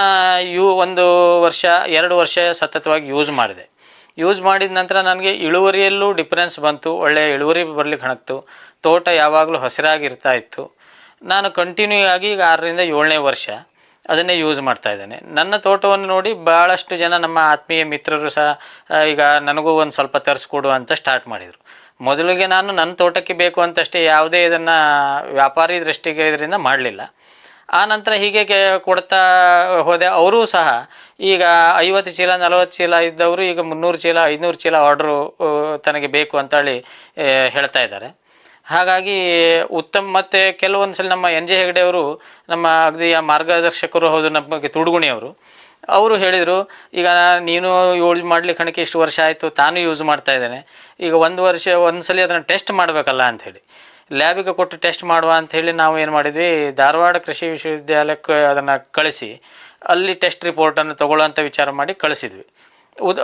1 ವರ್ಷ 2 ವರ್ಷ ಸತತವಾಗಿ ಯೂಸ್ ಮಾಡಿದೆ. ಯೂಸ್ ಮಾಡಿದ ನಂತರ ನನಗೆ ಇಳುವರಿಯಲ್ಲೂ ಡಿಫ್ರೆನ್ಸ್ ಬಂತು, ಒಳ್ಳೆಯ ಇಳುವರಿ ಬರಲಿಕ್ಕೆ ಕಾಣಿಸ್ತು. ತೋಟ ಯಾವಾಗಲೂ ಹಸಿರಾಗಿರ್ತಾ ಇತ್ತು. ನಾನು ಕಂಟಿನ್ಯೂ ಆಗಿ ಈಗ 6ರಿಂದ 7ನೇ ವರ್ಷ ಅದನ್ನೇ ಯೂಸ್ ಮಾಡ್ತಾ ಇದ್ದೇನೆ. ನನ್ನ ತೋಟವನ್ನು ನೋಡಿ ಭಾಳಷ್ಟು ಜನ ನಮ್ಮ ಆತ್ಮೀಯ ಮಿತ್ರರು ಸಹ ಈಗ ನನಗೂ ಒಂದು ಸ್ವಲ್ಪ ತರಿಸ್ಕೊಡು ಅಂತ ಸ್ಟಾರ್ಟ್ ಮಾಡಿದರು. ಮೊದಲಿಗೆ ನಾನು ನನ್ನ ತೋಟಕ್ಕೆ ಬೇಕು ಅಂತಷ್ಟೇ ಯಾವುದೇ ಇದನ್ನು ವ್ಯಾಪಾರಿ ದೃಷ್ಟಿಗೆ ಇದರಿಂದ ಮಾಡಲಿಲ್ಲ. ಆ ನಂತರ ಹೀಗೆ ಕೊಡ್ತಾ ಹೋದೆ. ಅವರೂ ಸಹ ಈಗ 50 ಚೀಲ 40 ಚೀಲ ಇದ್ದವರು ಈಗ 300 ಚೀಲ 500 ಚೀಲ ಆರ್ಡ್ರು ತನಗೆ ಬೇಕು ಅಂತೇಳಿ ಹೇಳ್ತಾ ಇದ್ದಾರೆ. ಹಾಗಾಗಿ ಉತ್ತಮ. ಮತ್ತು ಕೆಲವೊಂದು ಸಲ ನಮ್ಮ ಎನ್ ಜೆ ಹೆಗಡೆಯವರು ನಮ್ಮ ಅಗದಿ ಮಾರ್ಗದರ್ಶಕರು ಹೌದು, ನಮಗೆ ತುಡುಗುಣಿಯವರು, ಅವರು ಹೇಳಿದರು, ಈಗ ನೀನು ಯೂಸ್ ಮಾಡ್ಲಿಕ್ಕೆ ಕಣಕ್ಕೆ ಇಷ್ಟು ವರ್ಷ ಆಯಿತು, ತಾನು ಯೂಸ್ ಮಾಡ್ತಾ ಇದ್ದೇನೆ, ಈಗ ಒಂದು ಸಲ ಅದನ್ನು ಟೆಸ್ಟ್ ಮಾಡಬೇಕಲ್ಲ ಅಂಥೇಳಿ ಲ್ಯಾಬಿಗೆ ಕೊಟ್ಟು ಟೆಸ್ಟ್ ಮಾಡುವ ಅಂಥೇಳಿ ನಾವು ಏನು ಮಾಡಿದ್ವಿ, ಧಾರವಾಡ ಕೃಷಿ ವಿಶ್ವವಿದ್ಯಾಲಯಕ್ಕೆ ಅದನ್ನು ಕಳಿಸಿ ಅಲ್ಲಿ ಟೆಸ್ಟ್ ರಿಪೋರ್ಟನ್ನು ತೊಗೊಳ್ಳೋಂಥ ವಿಚಾರ ಮಾಡಿ ಕಳಿಸಿದ್ವಿ.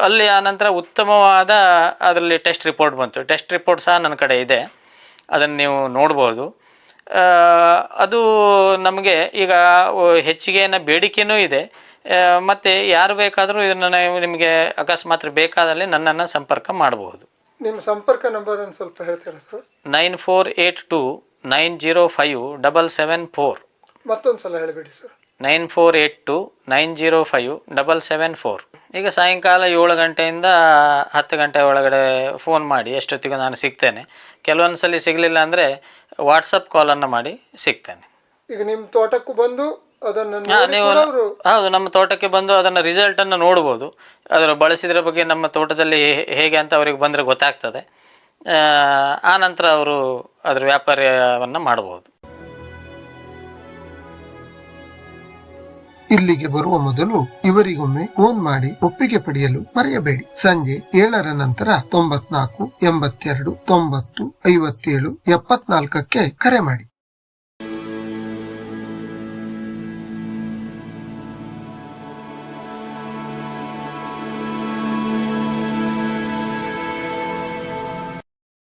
ಅಲ್ಲಿ ಆನಂತರ ಉತ್ತಮವಾದ ಅದರಲ್ಲಿ ಟೆಸ್ಟ್ ರಿಪೋರ್ಟ್ ಬಂತು. ಟೆಸ್ಟ್ ರಿಪೋರ್ಟ್ ಸಹ ನನ್ನ ಕಡೆ ಇದೆ, ಅದನ್ನು ನೀವು ನೋಡ್ಬೋದು. ಅದು ನಮಗೆ ಈಗ ಹೆಚ್ಚಿಗೆ ಬೇಡಿಕೆಯೂ ಇದೆ. ಮತ್ತು ಯಾರು ಬೇಕಾದರೂ ಇದನ್ನು ನಿಮಗೆ ಅಕಸ್ಮಾತ್ ಬೇಕಾದಲ್ಲಿ ನನ್ನನ್ನು ಸಂಪರ್ಕ ಮಾಡಬಹುದು. ನಿಮ್ಮ ಸಂಪರ್ಕ ನಂಬರ್ ಒಂದು ಸ್ವಲ್ಪ ಹೇಳ್ತೀರಾ ಸರ್? 9482905774. ಮತ್ತೊಂದು ಸಲ ಹೇಳಿಬಿಡಿ ಸರ್. 9482905774. ಈಗ ಸಾಯಂಕಾಲ 7 ಗಂಟೆಯಿಂದ 10 ಗಂಟೆ ಒಳಗಡೆ ಫೋನ್ ಮಾಡಿ, ಎಷ್ಟೊತ್ತಿಗೂ ನಾನು ಸಿಗ್ತೇನೆ. ಕೆಲವೊಂದು ಸಲ ಸಿಗಲಿಲ್ಲ ಅಂದರೆ ವಾಟ್ಸಪ್ ಕಾಲನ್ನು ಮಾಡಿ ಸಿಗ್ತೇನೆ. ಈಗ ನಿಮ್ಮ ತೋಟಕ್ಕೂ ಬಂದು ಅದನ್ನು ನೀವು ಹೌದು, ನಮ್ಮ ತೋಟಕ್ಕೆ ಬಂದು ಅದನ್ನು ರಿಸಲ್ಟನ್ನು ನೋಡ್ಬೋದು. ಅದರ ಬಳಸಿದ್ರ ಬಗ್ಗೆ ನಮ್ಮ ತೋಟದಲ್ಲಿ ಹೇಗೆ ಅಂತ ಅವರಿಗೆ ಬಂದರೆ ಗೊತ್ತಾಗ್ತದೆ. ಆ ನಂತರ ಅವರು ಅದರ ವ್ಯಾಪಾರವನ್ನು ಮಾಡಬಹುದು. ಇಲ್ಲಿಗೆ ಬರುವ ಮೊದಲು ಇವರಿಗೊಮ್ಮೆ ಫೋನ್ ಮಾಡಿ ಒಪ್ಪಿಗೆ ಪಡೆಯಲು ಮರೆಯಬೇಡಿ. ಸಂಜೆ 7ರ ನಂತರ 94 82 90 57 74ಕ್ಕೆ ಕರೆ ಮಾಡಿ.